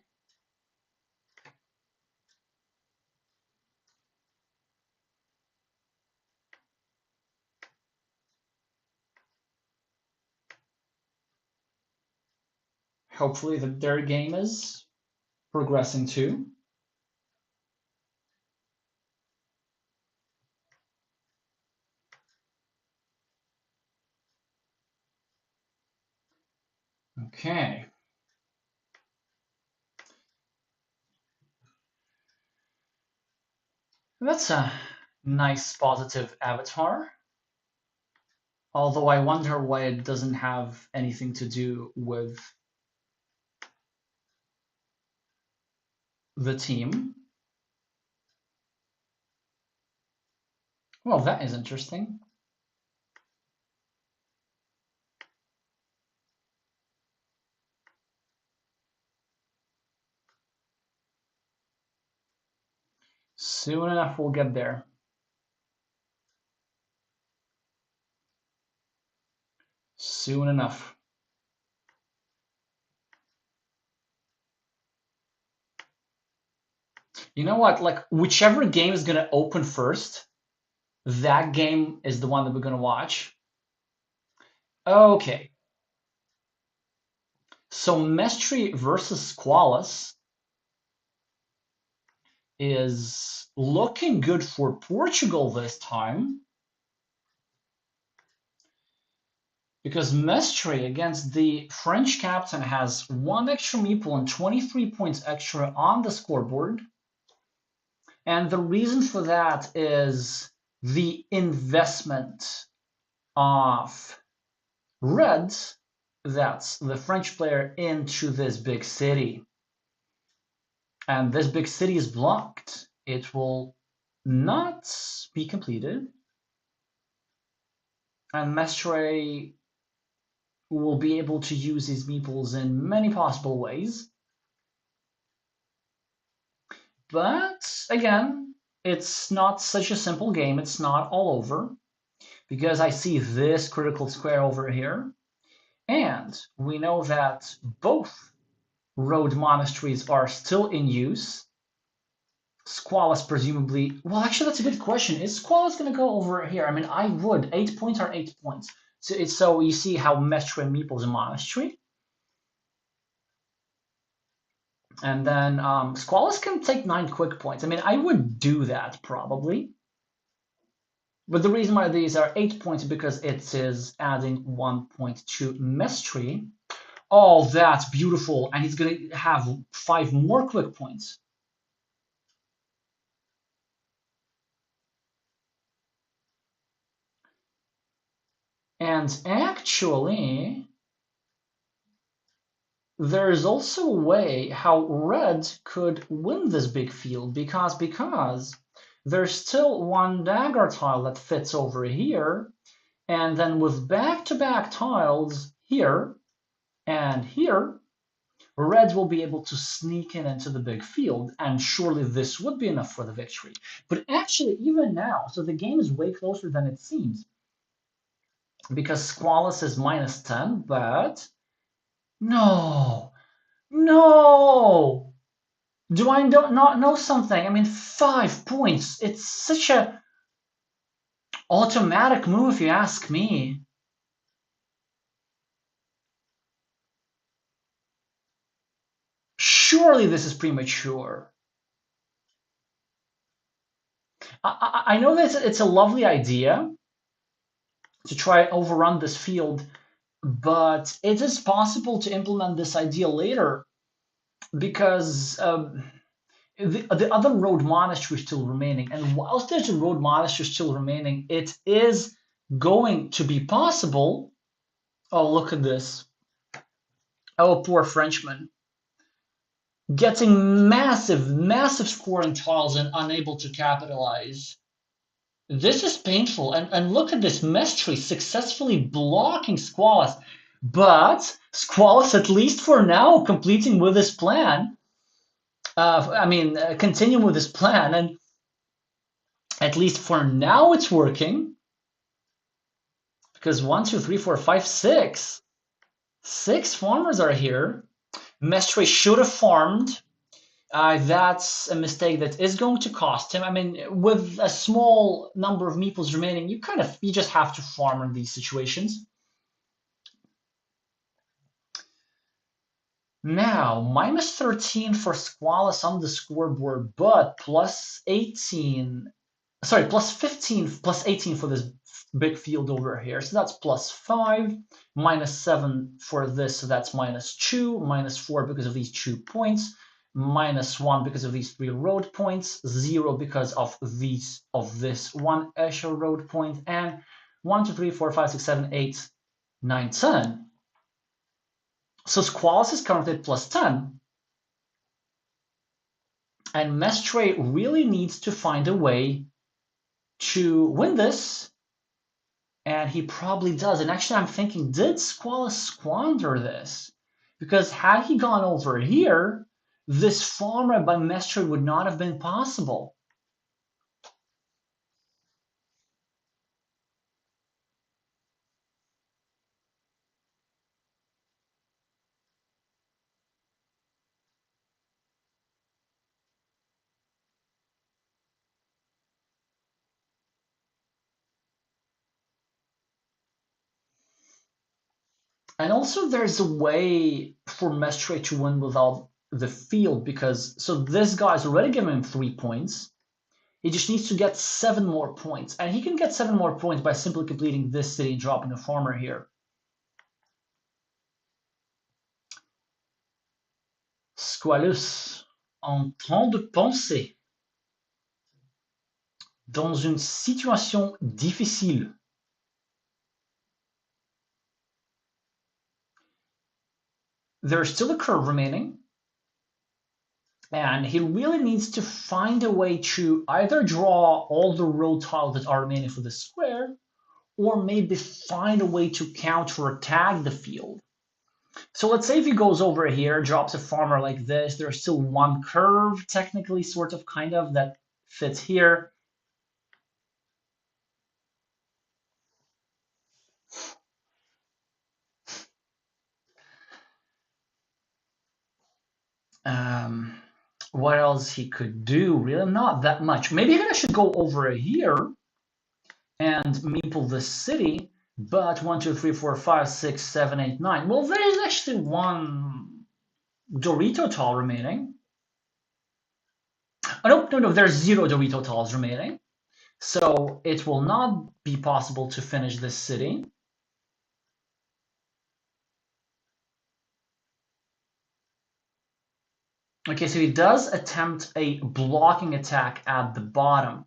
Hopefully their game is progressing too. Okay. That's a nice positive avatar. Although I wonder why it doesn't have anything to do with the team. Well, that is interesting. Soon enough, we'll get there. Soon enough. You know what? Like, whichever game is going to open first, that game is the one that we're going to watch. Okay. So, Mestre versus Squalus is looking good for Portugal this time. Because Mestre against the French captain has 1 extra meeple and 23 points extra on the scoreboard. And the reason for that is the investment of Reds, that's the French player, into this big city. And this big city is blocked. It will not be completed. And Mestre will be able to use his meeples in many possible ways. But again, it's not such a simple game. It's not all over because I see this critical square over here. And we know that both road monasteries are still in use. Squalus presumably, well, actually, that's a good question. Is Squalus going to go over here? I mean, I would. 8 points are 8 points. So you see how Mestre and Meeple's a monastery. And then Squalus can take 9 quick points. I mean, I would do that probably. But the reason why these are 8 points is because it is adding 1 point to Mestre. Oh, that's beautiful. And he's going to have 5 more quick points. And actually, there is also a way how Red could win this big field because there's still 1 dagger tile that fits over here. And then with back-to-back tiles here and here, Red will be able to sneak in into the big field, and surely this would be enough for the victory. But actually, even now, so the game is way closer than it seems, because Squalus is -10, but no, no! Do I not know something? I mean, 5 points. It's such a automatic move, if you ask me. Surely this is premature. I know that it's a lovely idea to try and overrun this field, but it is possible to implement this idea later because the other road monastery is still remaining. And whilst there's a road monastery still remaining, it is going to be possible. Oh, look at this. Oh, poor Frenchman. Getting massive scoring tiles and unable to capitalize. This is painful. And look at this Mestre successfully blocking Squalus. But Squalus, at least for now, completing with his plan. Continuing with his plan. And at least for now, it's working. Because 1, 2, 3, 4, 5, 6. 6 farmers are here. Mestre should have farmed. That's a mistake that is going to cost him. I mean, with a small number of meeples remaining, you just have to farm in these situations. Now, minus 13 for Squalus on the scoreboard, but plus 18, sorry, plus 15, plus 18 for this big field over here. So that's plus 5, minus 7 for this, so that's minus 2, minus 4 because of these 2 points, minus 1 because of these 3 road points, 0 because of this 1 extra road point, and 1, 2, 3, 4, 5, 6, 7, 8, 9, 10. So Squalus is currently at plus 10. And Mestre really needs to find a way to win this. And he probably does. And actually, I'm thinking, did Squalus squander this? Because had he gone over here, this farm by Mestre would not have been possible. And also, there's a way for Mestre to win without the field, because so this guy's already given him 3 points. He just needs to get 7 more points. And he can get 7 more points by simply completing this city and dropping a farmer here. Squalus, en train de penser, dans une situation difficile. There's still a curve remaining, and he really needs to find a way to either draw all the road tiles that are remaining for the square, or maybe find a way to counterattack the field. So let's say if he goes over here, drops a farmer like this, there's still one curve, technically, sort of, kind of, that fits here. What else he could do? Really, not that much. Maybe I should go over here and meeple the city, but 1, 2, 3, 4, 5, 6, 7, 8, 9. Well, there is actually one Dorito tile remaining. Oh, no, there's 0 Dorito tiles remaining. So it will not be possible to finish this city. Okay, so he does attempt a blocking attack at the bottom.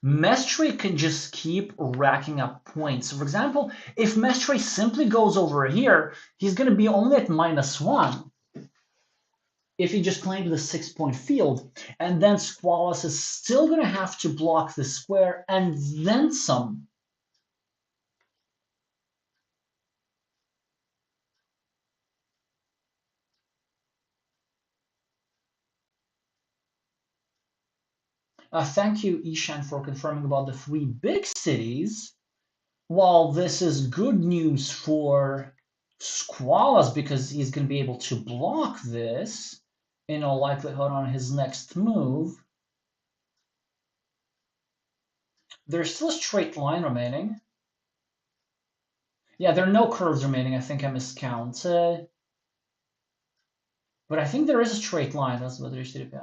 Mestre can just keep racking up points. So for example, if Mestre simply goes over here, he's going to be only at -1 if he just claimed the 6-point field. And then Squalus is still going to have to block the square and then some. Thank you, Ishan, for confirming about the 3 big cities. While this is good news for Squalus because he's going to be able to block this in all likelihood on his next move, there's still a straight line remaining. Yeah, there are no curves remaining. I think I miscounted. But I think there is a straight line. That's what there should be.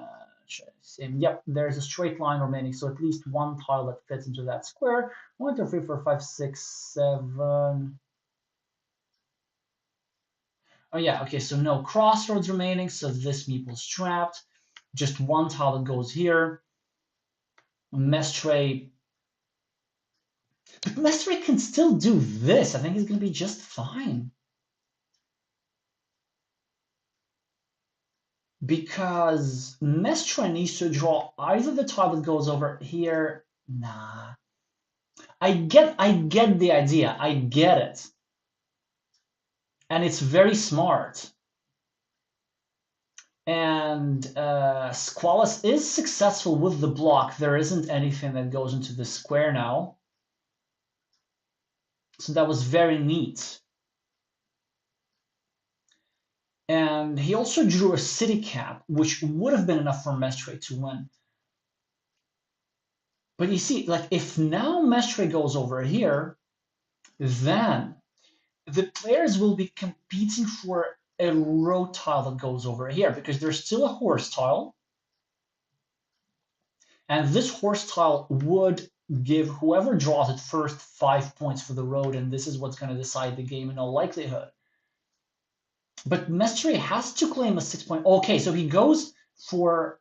Yep, there's a straight line remaining. So at least one tile that fits into that square. 1, 2, 3, 4, 5, 6, 7. Oh yeah, okay, so no crossroads remaining. So this meeple's trapped. Just one tile that goes here. Mestre. But Mestre can still do this. I think he's going to be just fine. Because Mestre needs to draw either the tile that goes over here. Nah. I get the idea. I get it. And it's very smart. And Squalus is successful with the block. There isn't anything that goes into the square now. So that was very neat. And he also drew a city cap, which would have been enough for Mestre to win. But you see, like if now Mestre goes over here, then the players will be competing for a row tile that goes over here because there's still a horse tile. And this horse tile would give whoever draws it first 5 points for the road, and this is what's going to decide the game in all likelihood. But Mestre has to claim a 6 point. Okay, so he goes for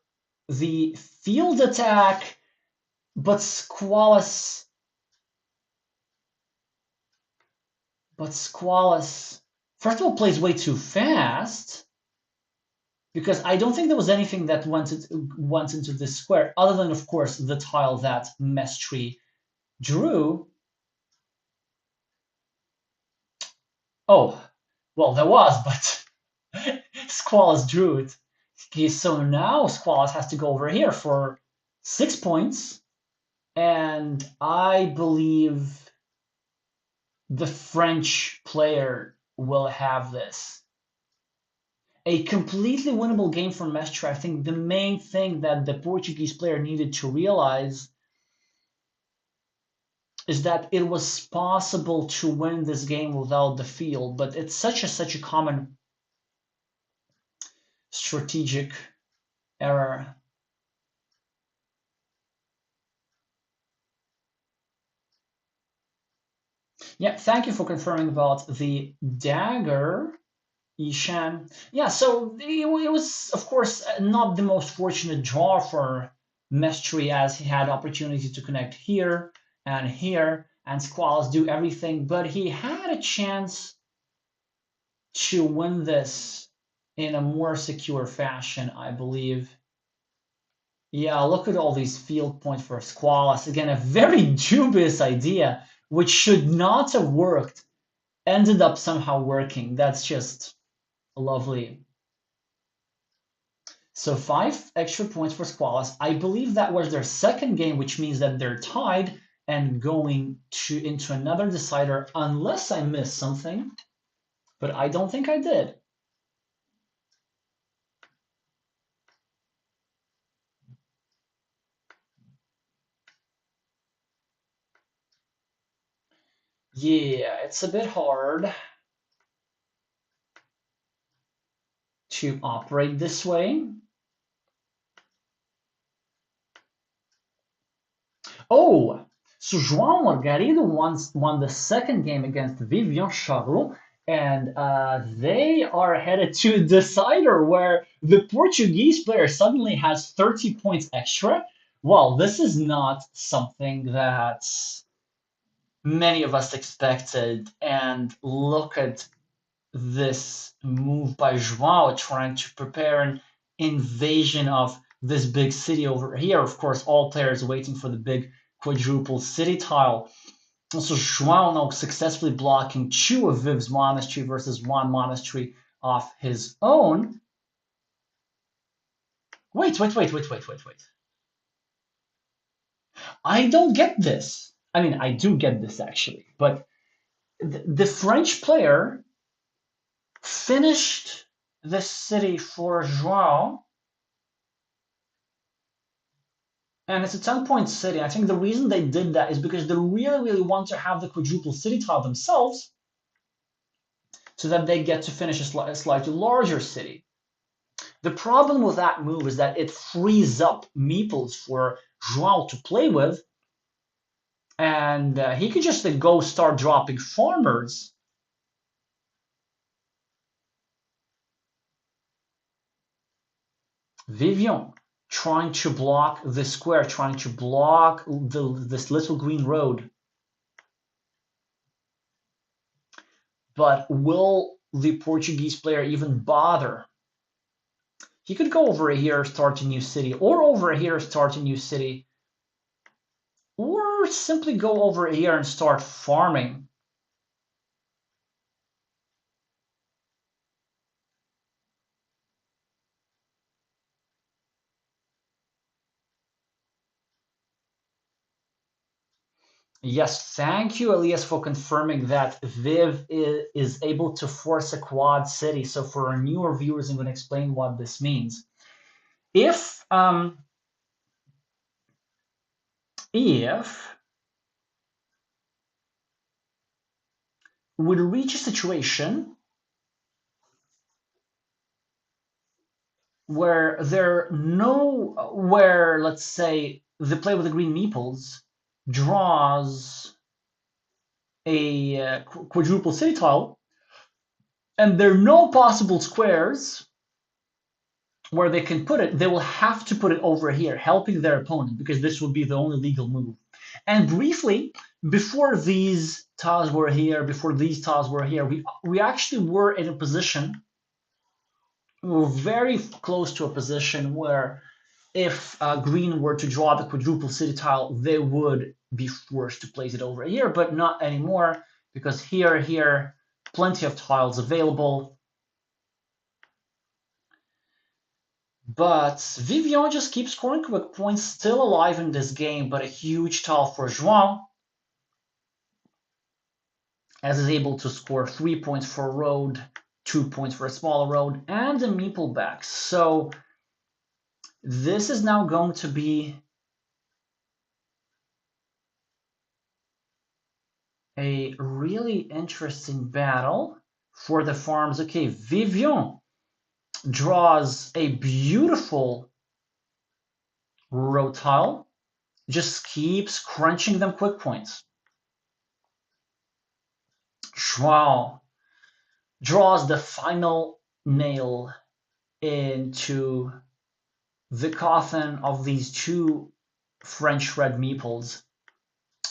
the field attack, but Squalus. First of all, plays way too fast because I don't think there was anything that went into this square other than, of course, the tile that Mestre drew. Oh, well, there was, but Squalus drew it. Okay, so now Squalus has to go over here for 6 points, and I believe the French player will have this. A completely winnable game for Mestre. I think the main thing that the Portuguese player needed to realize is that it was possible to win this game without the field, but it's such a common strategic error. Yeah, thank you for confirming about the dagger, Ishan. Yeah, so it was, of course, not the most fortunate draw for Mestre as he had opportunity to connect here and Squalls do everything, but he had a chance to win this in a more secure fashion, I believe. Yeah, look at all these field points for Squalus. Again, a very dubious idea, which should not have worked, ended up somehow working. That's just lovely. So 5 extra points for Squalus. I believe that was their second game, which means that they're tied and going into another decider, unless I missed something. But I don't think I did. Yeah, it's a bit hard to operate this way. Oh, so João Margarito won the second game against Vivian Charlot, and they are headed to a decider where the Portuguese player suddenly has 30 points extra. Well, this is not something that many of us expected, and look at this move by João trying to prepare an invasion of this big city over here. Of course, all players waiting for the big quadruple city tile. Also, João now successfully blocking 2 of Viv's monastery versus 1 monastery of his own. Wait. I don't get this. I mean, I do get this actually, but the French player finished the city for João, and it's a 10-point city. I think the reason they did that is because they really want to have the quadruple city tile themselves so that they get to finish a slightly larger city. The problem with that move is that it frees up meeples for João to play with, and he could just go start dropping farmers. Vivian trying to block the square, trying to block this little green road. But will the Portuguese player even bother? He could go over here, start a new city, or over here, start a new city, or simply go over here and start farming. Yes, thank you, Elias, for confirming that Viv is able to force a quad city. So for our newer viewers, I'm going to explain what this means. If we reach a situation where where, let's say, the player with the green meeples draws a quadruple city tile, and there are no possible squares where they can put it, they will have to put it over here, helping their opponent, because this would be the only legal move. And briefly, before these tiles were here, before these tiles were here, we actually were in a position, we were very close to a position where if green were to draw the quadruple city tile, they would be forced to place it over here, but not anymore, because here, plenty of tiles available. But Vivian just keeps scoring quick points, still alive in this game, but a huge tile for João, as is able to score 3 points for a road, 2 points for a smaller road, and a meeple back. So this is now going to be a really interesting battle for the farms. Okay, Vivian draws a beautiful road tile, just keeps crunching them quick points. João draws the final nail into the coffin of these two French red meeples.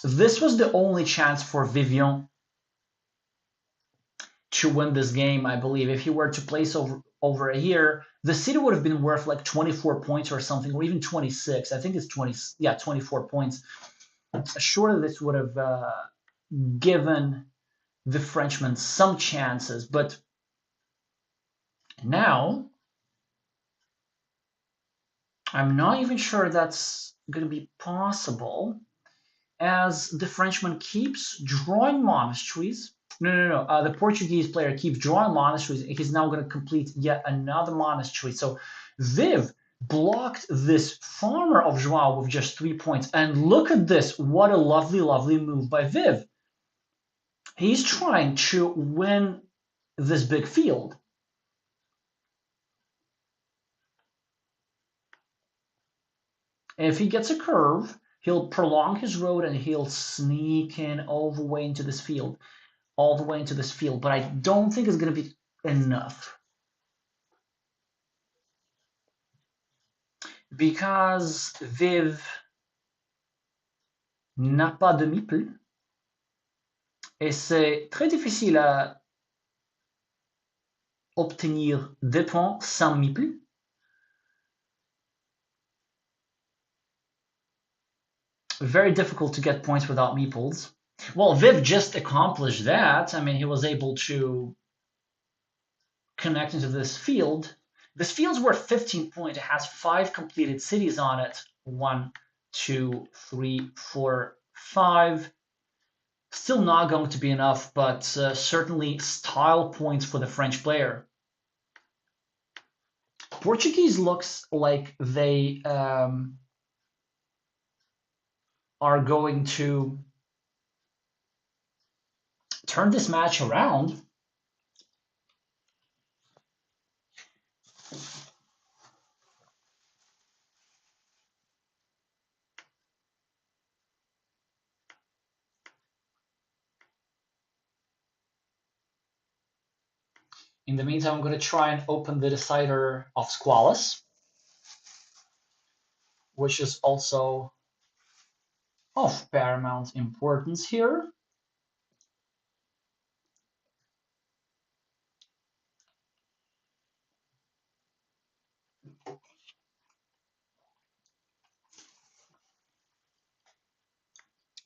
This was the only chance for Vivian to win this game, I believe. If he were to place over here, the city would have been worth like 24 points or something, or even 26. I think it's 20, yeah, 24 points. Sure, this would have given the Frenchman some chances, but now I'm not even sure that's going to be possible, as the Frenchman keeps drawing monasteries. No. The Portuguese player keeps drawing monasteries. He's now going to complete yet another monastery. So Viv blocked this farmer of João with just 3 points. And look at this. What a lovely, lovely move by Viv. He's trying to win this big field. If he gets a curve, he'll prolong his road and he'll sneak in all the way into this field. All the way into this field. But I don't think it's going to be enough. Because Viv n'a pas de meeple. Et c'est très difficile à obtenir des points sans meeple. Very difficult to get points without meeples. Well, Viv just accomplished that. I mean, he was able to connect into this field. This field's worth 15 points. It has 5 completed cities on it. 1, 2, 3, 4, 5. Still not going to be enough, but certainly style points for the French player. Portuguese looks like they are going to turn this match around. In the meantime, I'm going to try and open the decider of Squalus, which is also of paramount importance here.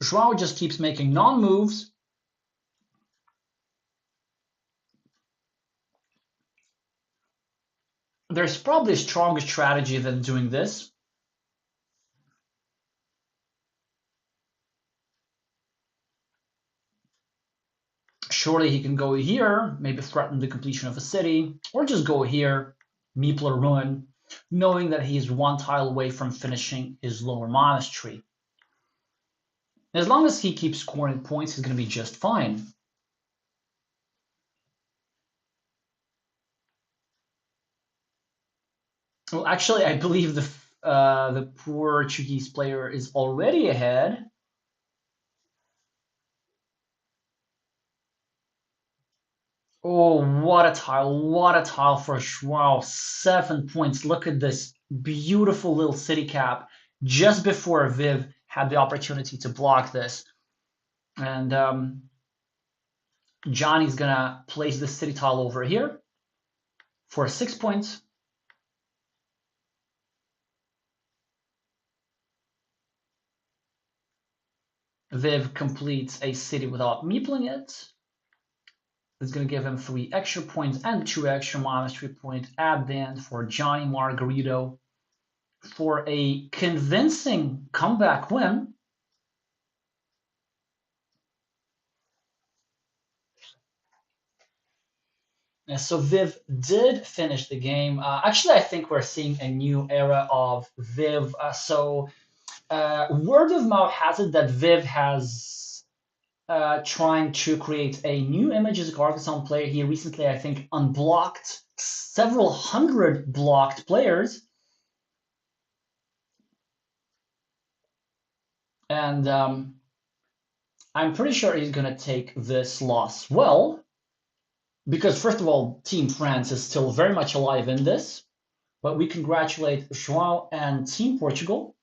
João just keeps making non-moves. There's probably a stronger strategy than doing this. surely he can go here, maybe threaten the completion of a city, or just go here, meepler ruin, knowing that he's one tile away from finishing his lower monastery. As long as he keeps scoring points, he's going to be just fine. Well, actually, I believe the Portuguese player is already ahead. Oh, what a tile! What a tile for Wow, 7 points. Look at this beautiful little city cap just before Viv had the opportunity to block this. And Johnny's gonna place the city tile over here for 6 points. Viv completes a city without meepling it. It's going to give him 3 extra points and 2 extra monastery points at the end for Johnny Margarito for a convincing comeback win. So Viv did finish the game. Actually, I think we're seeing a new era of Viv. Word of mouth has it that Viv has trying to create a new image as a Carcassonne player. He recently, I think, unblocked several hundred blocked players. And I'm pretty sure he's going to take this loss well. Because, first of all, Team France is still very much alive in this. But we congratulate João and Team Portugal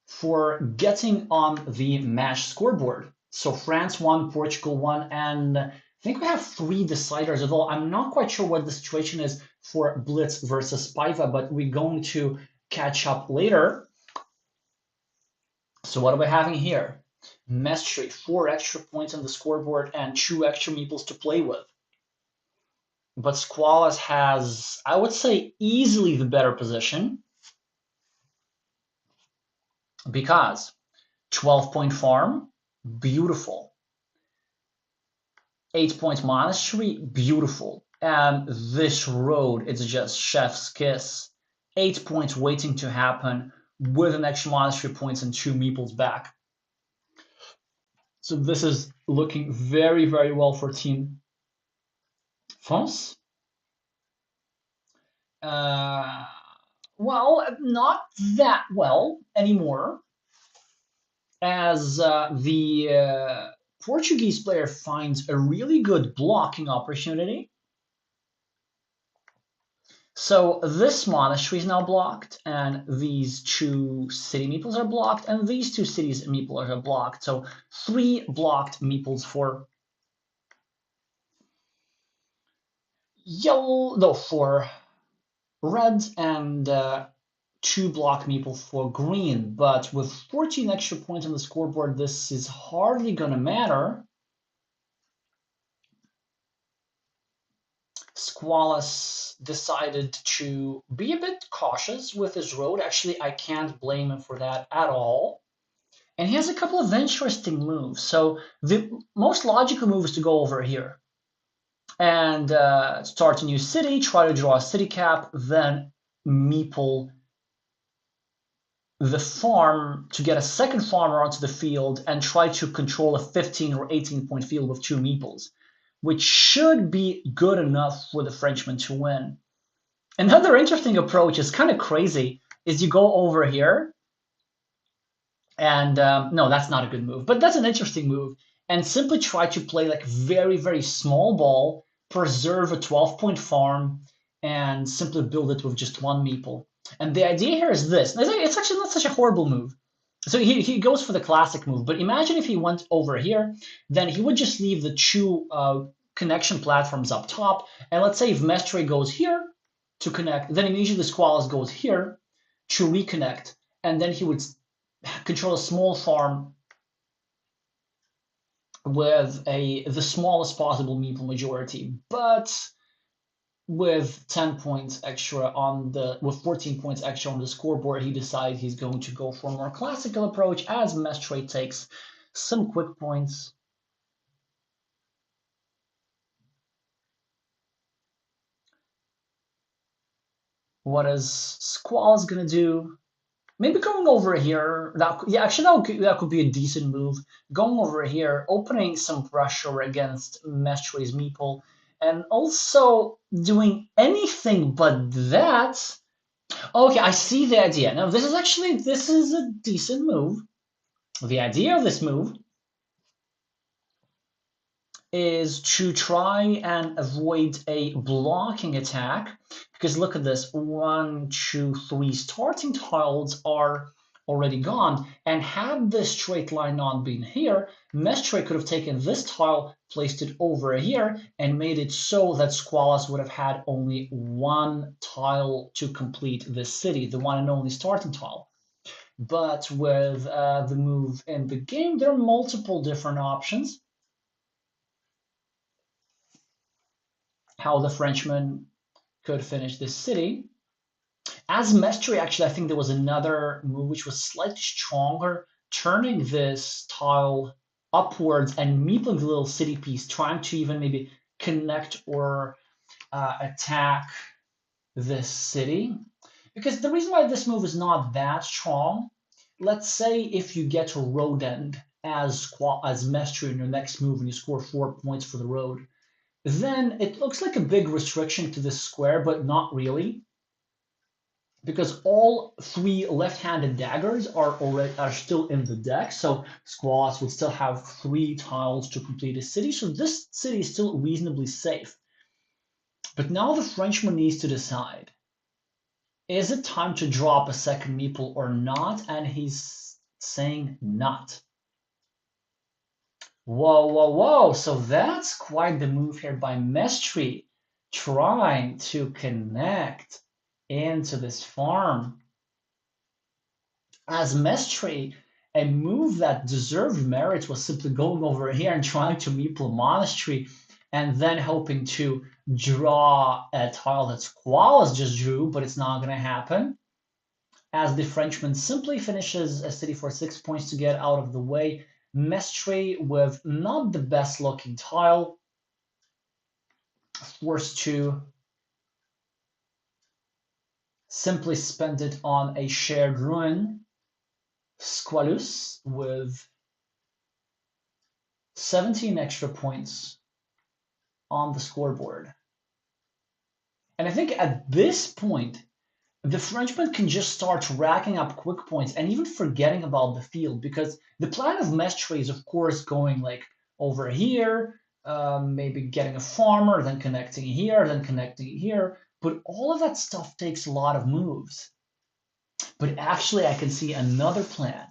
for getting on the match scoreboard. So France won, Portugal won, and I think we have 3 deciders as well. I'm not quite sure what the situation is for Blitz versus Piva, but we're going to catch up later. So what are we having here? Mastery, 4 extra points on the scoreboard and 2 extra meeples to play with. But Squalus has, I would say, easily the better position because 12-point farm, beautiful. 8-point monastery, beautiful. And this road, it's just chef's kiss. 8 points waiting to happen with an extra monastery points and 2 meeples back. So this is looking very, very well for Team France. Well, not that well anymore, as the Portuguese player finds a really good blocking opportunity. So this monastery is now blocked, and these 2 city meeples are blocked, and these 2 cities meeples are blocked. So 3 blocked meeples for yellow, no, for red, and 2 block meeples for green. But with 14 extra points on the scoreboard, this is hardly going to matter. Squalus decided to be a bit cautious with his road. Actually, I can't blame him for that at all. And he has a couple of interesting moves. So the most logical move is to go over here and start a new city, try to draw a city cap, then meeple the farm to get a second farmer onto the field and try to control a 15 or 18-point field with 2 meeples, which should be good enough for the Frenchman to win. Another interesting approach is kind of crazy, is you go over here, and no, that's not a good move, but that's an interesting move, and simply try to play like very, very small ball, preserve a 12-point farm, and simply build it with just 1 meeple. And the idea here is this. It's actually not such a horrible move. So he goes for the classic move, but imagine if he went over here, then he would just leave the 2 connection platforms up top, and let's say if Mestre goes here to connect, then immediately Squalus goes here to reconnect, and then he would control a small farm with the smallest possible meeple majority, but with 10 points extra on with 14 points extra on the scoreboard, he decides he's going to go for a more classical approach as Mestre takes some quick points. What is Squalus gonna do? Maybe going over here. Yeah, actually that could be a decent move. Going over here, opening some pressure against Mestre's meeple, and also doing anything but that. Okay, I see the idea. Now this is a decent move. The idea of this move is to try and avoid a blocking attack, because look at this, 1, 2, 3 starting tiles are already gone, and had this straight line not been here, Mestre could have taken this tile, placed it over here, and made it so that Squalus would have had only one tile to complete this city, the one and only starting tile. But with the move in the game, there are multiple different options how the Frenchman could finish this city. As Mestre, actually, I think there was another move which was slightly stronger, turning this tile upwards and meepling the little city piece, trying to even maybe connect or attack this city. Because the reason why this move is not that strong, let's say if you get a road end as Mestre in your next move and you score 4 points for the road, then it looks like a big restriction to this square, but not really, because all 3 left-handed daggers are still in the deck. So Squalus would still have 3 tiles to complete a city. So this city is still reasonably safe. But now the Frenchman needs to decide: is it time to drop a second meeple or not? And he's saying not. Whoa, whoa, whoa. So that's quite the move here by Mestre, trying to connect into this farm. As Mestre, a move that deserved merit was simply going over here and trying to meeple a monastery and then hoping to draw a tile that Squalus just drew, but it's not going to happen. As the Frenchman simply finishes a city for 6 points to get out of the way, Mestre, with not the best looking tile, forced to simply spend it on a shared ruin. Squalus with 17 extra points on the scoreboard. And I think at this point, the Frenchman can just start racking up quick points and even forgetting about the field, because the plan of Mestre is, of course, going like over here, maybe getting a farmer, then connecting here, then connecting here. But all of that stuff takes a lot of moves. But actually, I can see another plan.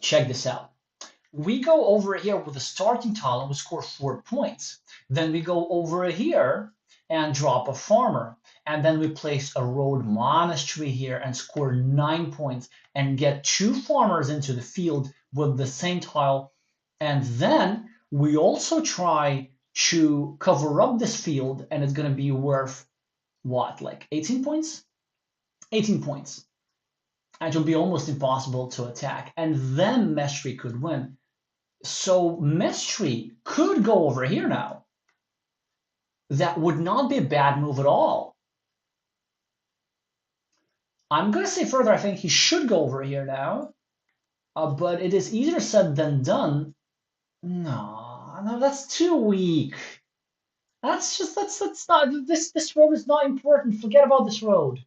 Check this out. We go over here with a starting tile and we score 4 points. Then we go over here and drop a farmer. And then we place a road monastery here and score 9 points and get 2 farmers into the field with the same tile. And then we also try to cover up this field, and it's going to be worth what, like 18 points? 18 points. And it will be almost impossible to attack. And then Mestre could win. So Mestre could go over here now. That would not be a bad move at all. I'm going to say further, I think he should go over here now. But it is easier said than done. No, that's too weak. That's not, this road is not important. Forget about this road.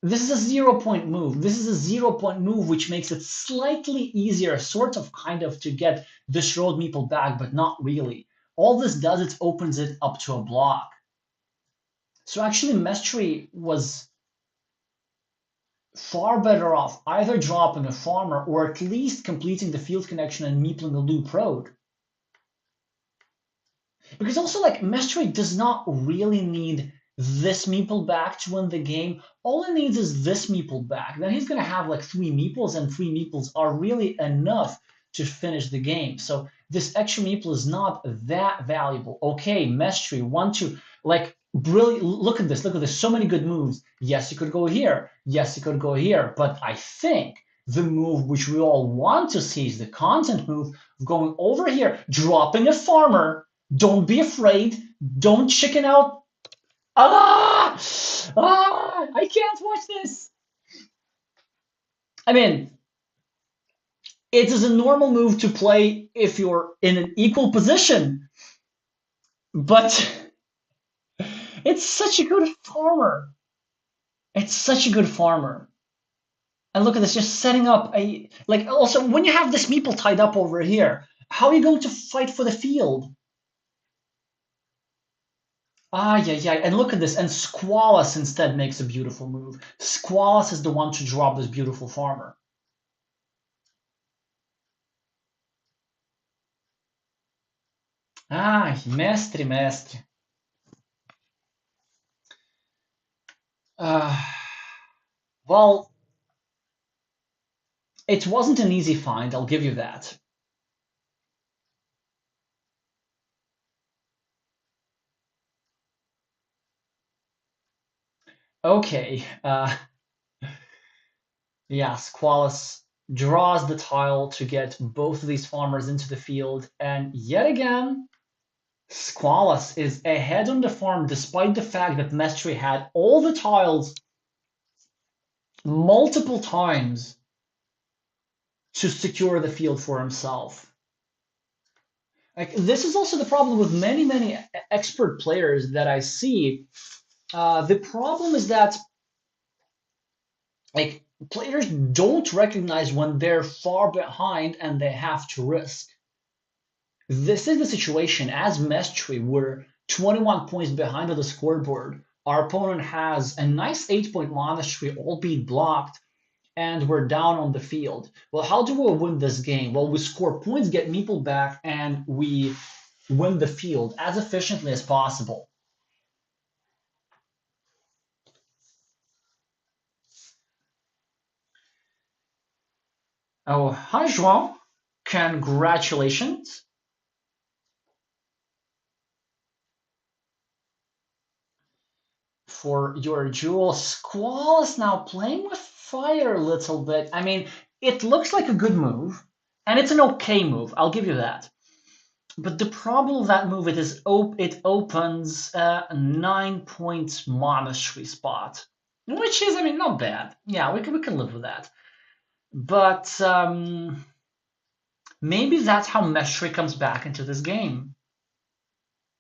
This is a 0-point move. This is a 0-point move, which makes it slightly easier, sort of, kind of, to get this road meeple back, but not really. All this does, it opens it up to a block. So actually, Mestre was far better off either dropping a farmer or at least completing the field connection and meepling a loop road. Because also, like, Mestre does not really need this meeple back to win the game. All he needs is this meeple back. Then he's going to have like 3 meeples, and 3 meeples are really enough to finish the game. So this extra meeple is not that valuable. Okay, Mestre, 1-2, like, brilliant. Look at this. Look at this. So many good moves. Yes, you could go here. Yes, you could go here. But I think the move which we all want to see is the content move of going over here, dropping a farmer, Don't be afraid. Don't chicken out. Ah! Ah! I can't watch this. I mean, it is a normal move to play if you're in an equal position, but it's such a good farmer. It's such a good farmer. And look at this, just setting up a like. Also, when you have this meeple tied up over here, how are you going to fight for the field? Ah, yeah, yeah. And look at this. And Squalus instead makes a beautiful move. Squalus is the one to drop this beautiful farmer. Ah, mestre, mestre. Uh, well, it wasn't an easy find, I'll give you that. Okay, yeah, Squalus draws the tile to get both of these farmers into the field, and yet again, Squalus is ahead on the farm despite the fact that Mestre had all the tiles multiple times to secure the field for himself. Like, this is also the problem with many expert players that I see. The problem is that like players don't recognize when they're far behind and they have to risk. This is the situation as Mestre. We're 21 points behind on the scoreboard. Our opponent has a nice 8-point monastery, albeit blocked, and we're down on the field. Well, how do we win this game? Well, we score points, get meeple back, and we win the field as efficiently as possible. Oh, hi, João. Congratulations for your duel. Squall is now playing with fire a little bit. I mean, it looks like a good move, and it's an okay move. I'll give you that. But the problem with that move it opens a 9-point monastery spot, which is, I mean, not bad. Yeah, we can live with that. But maybe that's how Meshri comes back into this game.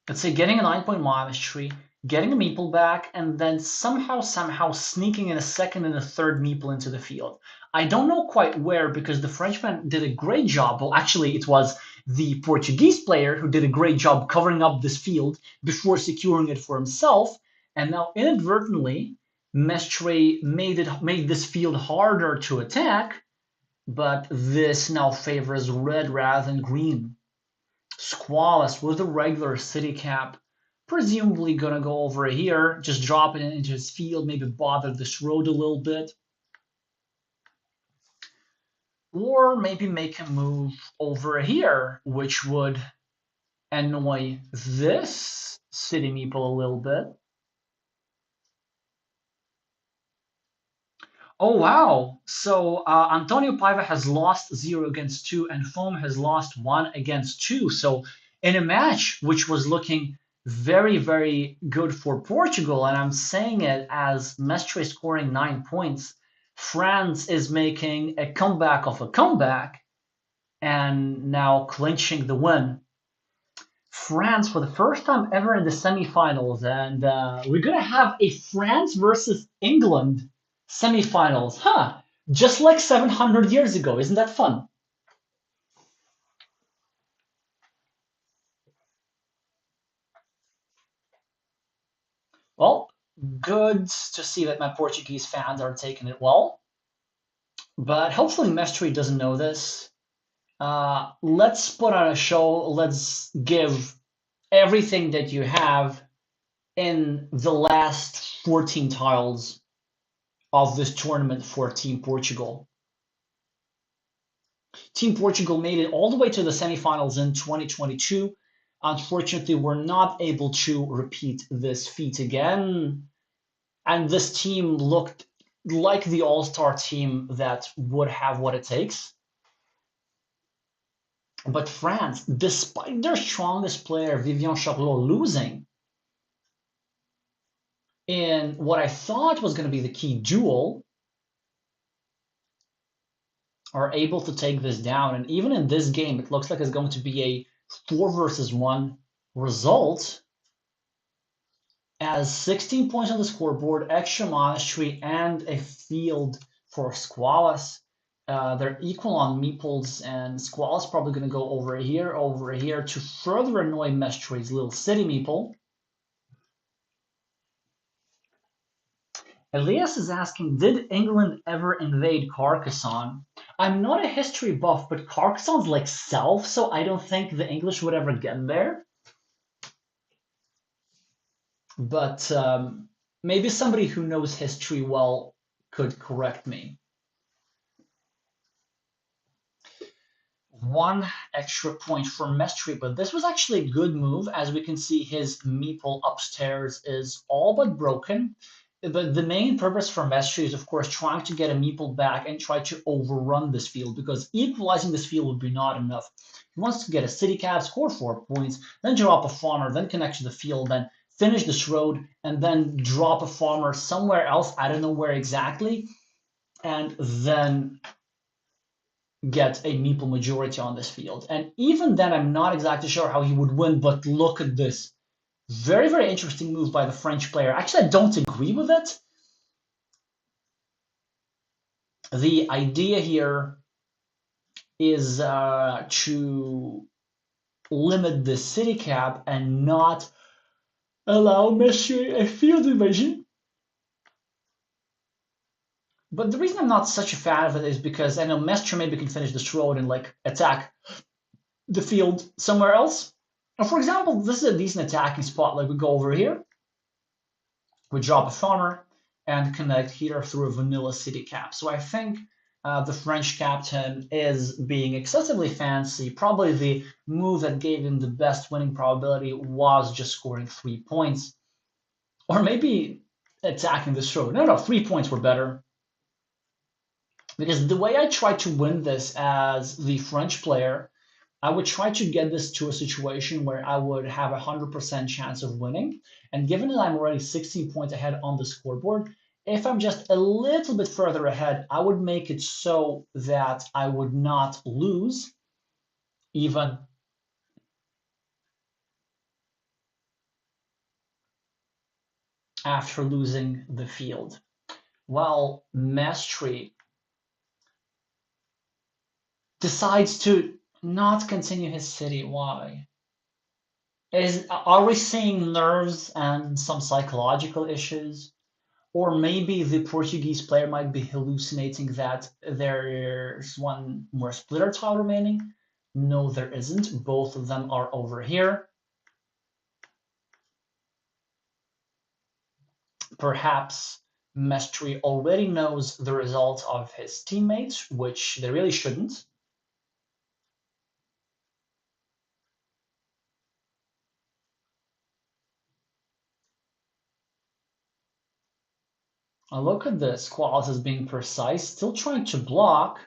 Let's say getting a 9-point monastery, getting a meeple back, and then somehow sneaking in a second and a third meeple into the field. I don't know quite where because the Frenchman did a great job. Well, actually, it was the Portuguese player who did a great job covering up this field before securing it for himself. And now inadvertently, Mestre made this field harder to attack, but this now favors red rather than green. Squalus with a regular city cap, presumably gonna go over here, just drop it into his field, maybe bother this road a little bit. Or maybe make a move over here, which would annoy this city meeple a little bit. Oh wow! So Antonio Piva has lost 0 against 2, and Foam has lost 1 against 2. So in a match which was looking very good for Portugal, and I'm saying it as Mestre scoring 9 points, France is making a comeback of a comeback and now clinching the win. France for the first time ever in the semifinals, and we're gonna have a France versus England semifinals, huh? Just like 700 years ago, isn't that fun? Well, good to see that my Portuguese fans are taking it well, but hopefully Mestre doesn't know this. Let's put on a show. Let's give everything that you have in the last 14 tiles of this tournament for Team Portugal. Team Portugal made it all the way to the semifinals in 2022. Unfortunately, we're not able to repeat this feat again. And this team looked like the all-star team that would have what it takes. But France, despite their strongest player, Vivian Charlot, losing in what I thought was going to be the key duel, are able to take this down. And even in this game, it looks like it's going to be a 4-versus-1 result, as 16 points on the scoreboard, extra monastery, and a field for Squalus. They're equal on meeples, and Squalus probably going to go over here to further annoy Mestre's little city meeple. Elias is asking, did England ever invade Carcassonne? I'm not a history buff, but Carcassonne's like south, so I don't think the English would ever get there. But maybe somebody who knows history well could correct me. One extra point for Mestri, but this was actually a good move. As we can see, his meeple upstairs is all but broken. But the main purpose for Mestri is, of course, trying to get a meeple back and try to overrun this field, because equalizing this field would be not enough. He wants to get a city cap, score 4 points, then drop a farmer, then connect to the field, then finish this road, and then drop a farmer somewhere else. I don't know where exactly. And then get a meeple majority on this field. And even then, I'm not exactly sure how he would win, but look at this. Very, very interesting move by the French player. Actually, I don't agree with it. The idea here is to limit the city cap and not allow Messi a field invasion. But the reason I'm not such a fan of it is because I know Mestre maybe can finish this road and like attack the field somewhere else. For example, this is a decent attacking spot. Like we go over here, we drop a farmer, and connect here through a vanilla city cap. So I think the French captain is being excessively fancy. Probably the move that gave him the best winning probability was just scoring 3 points. Or maybe attacking this road. No, 3 points were better. Because the way I try to win this as the French player, I would try to get this to a situation where I would have a 100% chance of winning. And given that I'm already 16 points ahead on the scoreboard, if I'm just a little bit further ahead, I would make it so that I would not lose, even after losing the field. Well, Mastery decides to not continue his city. Why? Are we seeing nerves and some psychological issues? Or maybe the Portuguese player might be hallucinating that there's one more splitter tile remaining. No, there isn't. Both of them are over here. Perhaps Mestri already knows the result of his teammates, which they really shouldn't. Look at this. Squalus is being precise, still trying to block.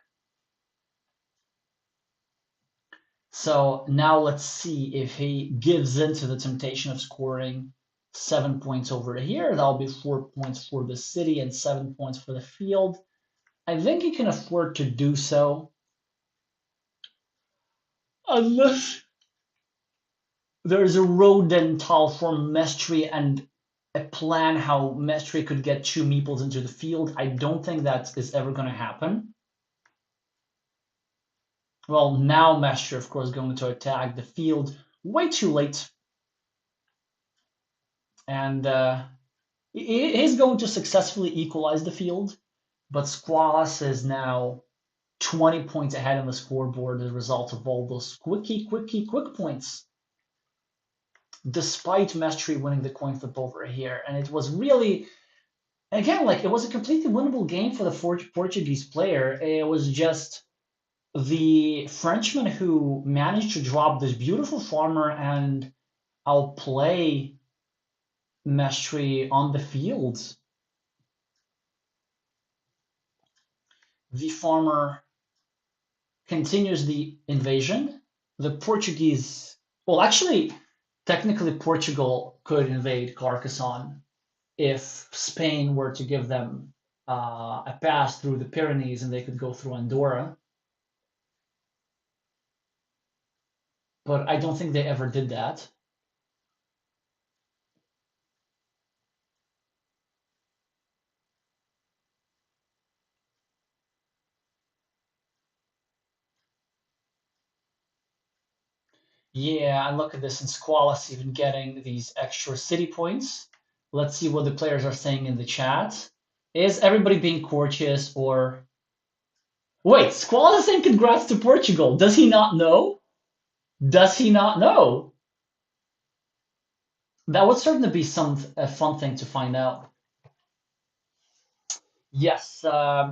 So now let's see if he gives in to the temptation of scoring 7 points over here. That'll be 4 points for the city and 7 points for the field. I think he can afford to do so. Unless there's a rodental for Mestri and a plan how Mestri could get 2 meeples into the field. I don't think that is ever going to happen. Well, now Mestri, of course, going to attack the field way too late. And he's going to successfully equalize the field, but Squalus is now 20 points ahead on the scoreboard as a result of all those quick points. Despite Mestri winning the coin flip over here. And it was really, again, like it was a completely winnable game for the Portuguese player. It was just the Frenchman who managed to drop this beautiful farmer and outplay Mestri on the field. The farmer continues the invasion, the Portuguese, well, actually, technically, Portugal could invade Carcassonne if Spain were to give them a pass through the Pyrenees and they could go through Andorra. But I don't think they ever did that. Yeah, and look at this, and Squalus even getting these extra city points. Let's see what the players are saying in the chat. Is everybody being courteous or... Wait, Squalus is saying congrats to Portugal. Does he not know? Does he not know? That would certainly be a fun thing to find out. Yes,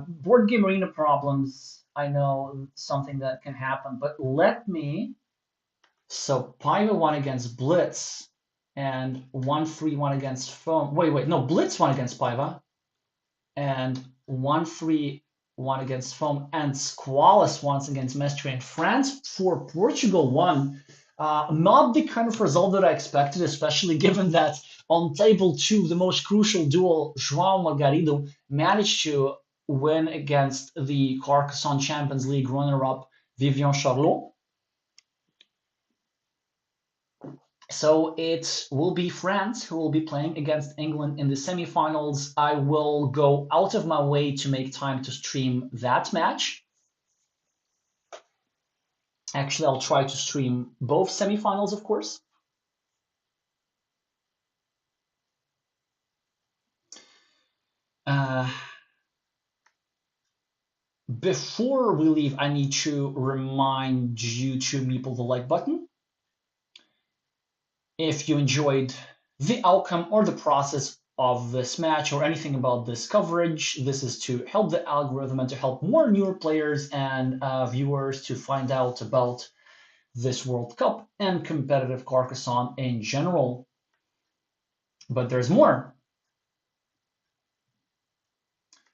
board game arena problems. I know something that can happen, but let me... So Piva won against Blitz and 1-3 won against Foam. Wait, no, Blitz won against Piva and 1-3 won against Foam, and Squalus once against Mestre, and France for Portugal won. Not the kind of result that I expected, especially given that on table 2, the most crucial duel, João Margarito managed to win against the Carcassonne Champions League runner-up Vivian Charlot. So it will be France who will be playing against England in the semifinals. I will go out of my way to make time to stream that match. Actually, I'll try to stream both semifinals, of course. Before we leave, I need to remind you to meeple the like button. If you enjoyed the outcome or the process of this match or anything about this coverage, this is to help the algorithm and to help more newer players and viewers to find out about this World Cup and competitive Carcassonne in general. But there's more.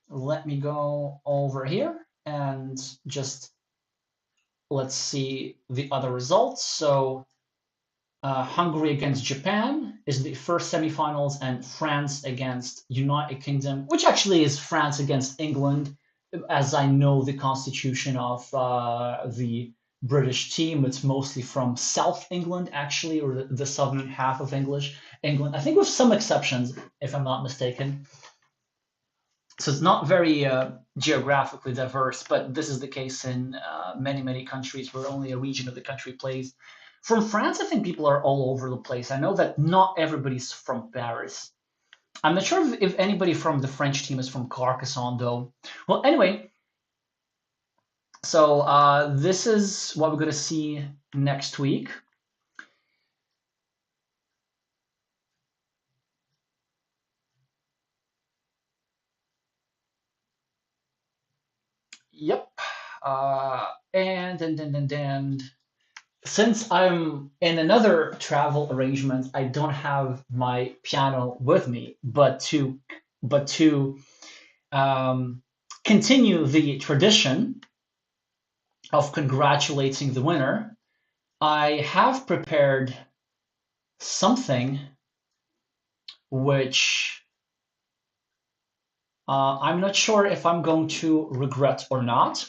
Let me go over here and just let's see the other results. So Hungary against Japan is the first semifinals, and France against United Kingdom, which actually is France against England, as I know the constitution of the British team. It's mostly from South England, actually, or the southern half of England. I think with some exceptions, if I'm not mistaken. So it's not very geographically diverse, but this is the case in many countries where only a region of the country plays. From France, I think people are all over the place. I know that not everybody's from Paris. I'm not sure if anybody from the French team is from Carcassonne, though. Well, anyway, so this is what we're going to see next week. Yep. And since I'm in another travel arrangement, I don't have my piano with me. But to continue the tradition of congratulating the winner, I have prepared something which I'm not sure if I'm going to regret or not.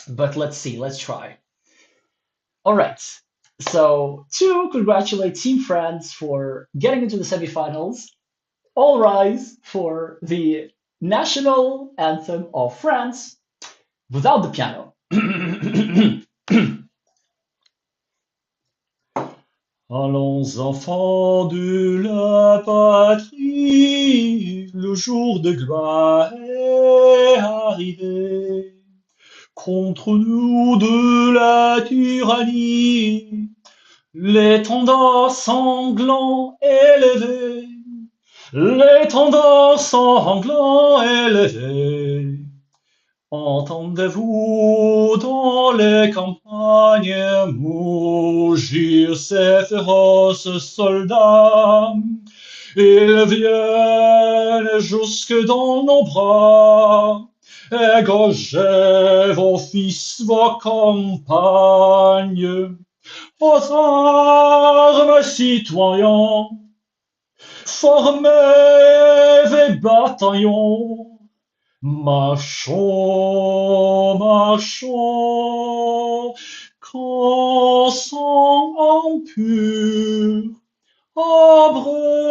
But let's see, let's try. All right. So to congratulate Team France for getting into the semifinals, all rise for the national anthem of France without the piano. Allons enfants de la patrie, le jour de gloire est arrivé. Contre nous de la tyrannie, l'étendard sanglant élevé, l'étendard sanglant élevé. Entendez-vous dans les campagnes mugir ces féroces soldats? Ils viennent jusque dans nos bras, égorgez vos fils, vos campagnes, aux armes citoyens, formez vos bataillons, marchons, marchons, croissant impur, abreuve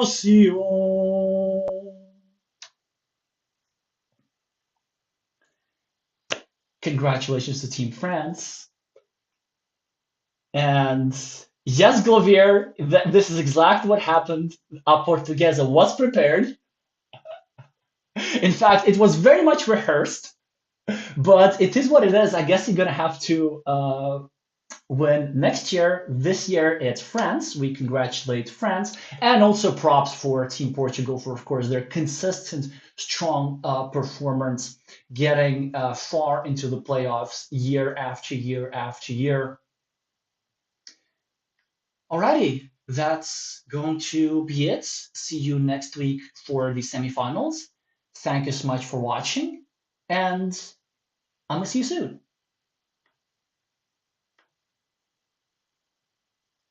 Sion. Congratulations to Team France. And yes, Glovier, this is exactly what happened. Portuguesa was prepared. In fact, it was very much rehearsed, but it is what it is. I guess you're gonna have to win next year. This year it's France. We congratulate France, and also props for Team Portugal for, of course, their consistent, strong performance, getting far into the playoffs year after year after year. Alrighty, that's going to be it. See you next week for the semifinals. Thank you so much for watching, and I'm gonna see you soon.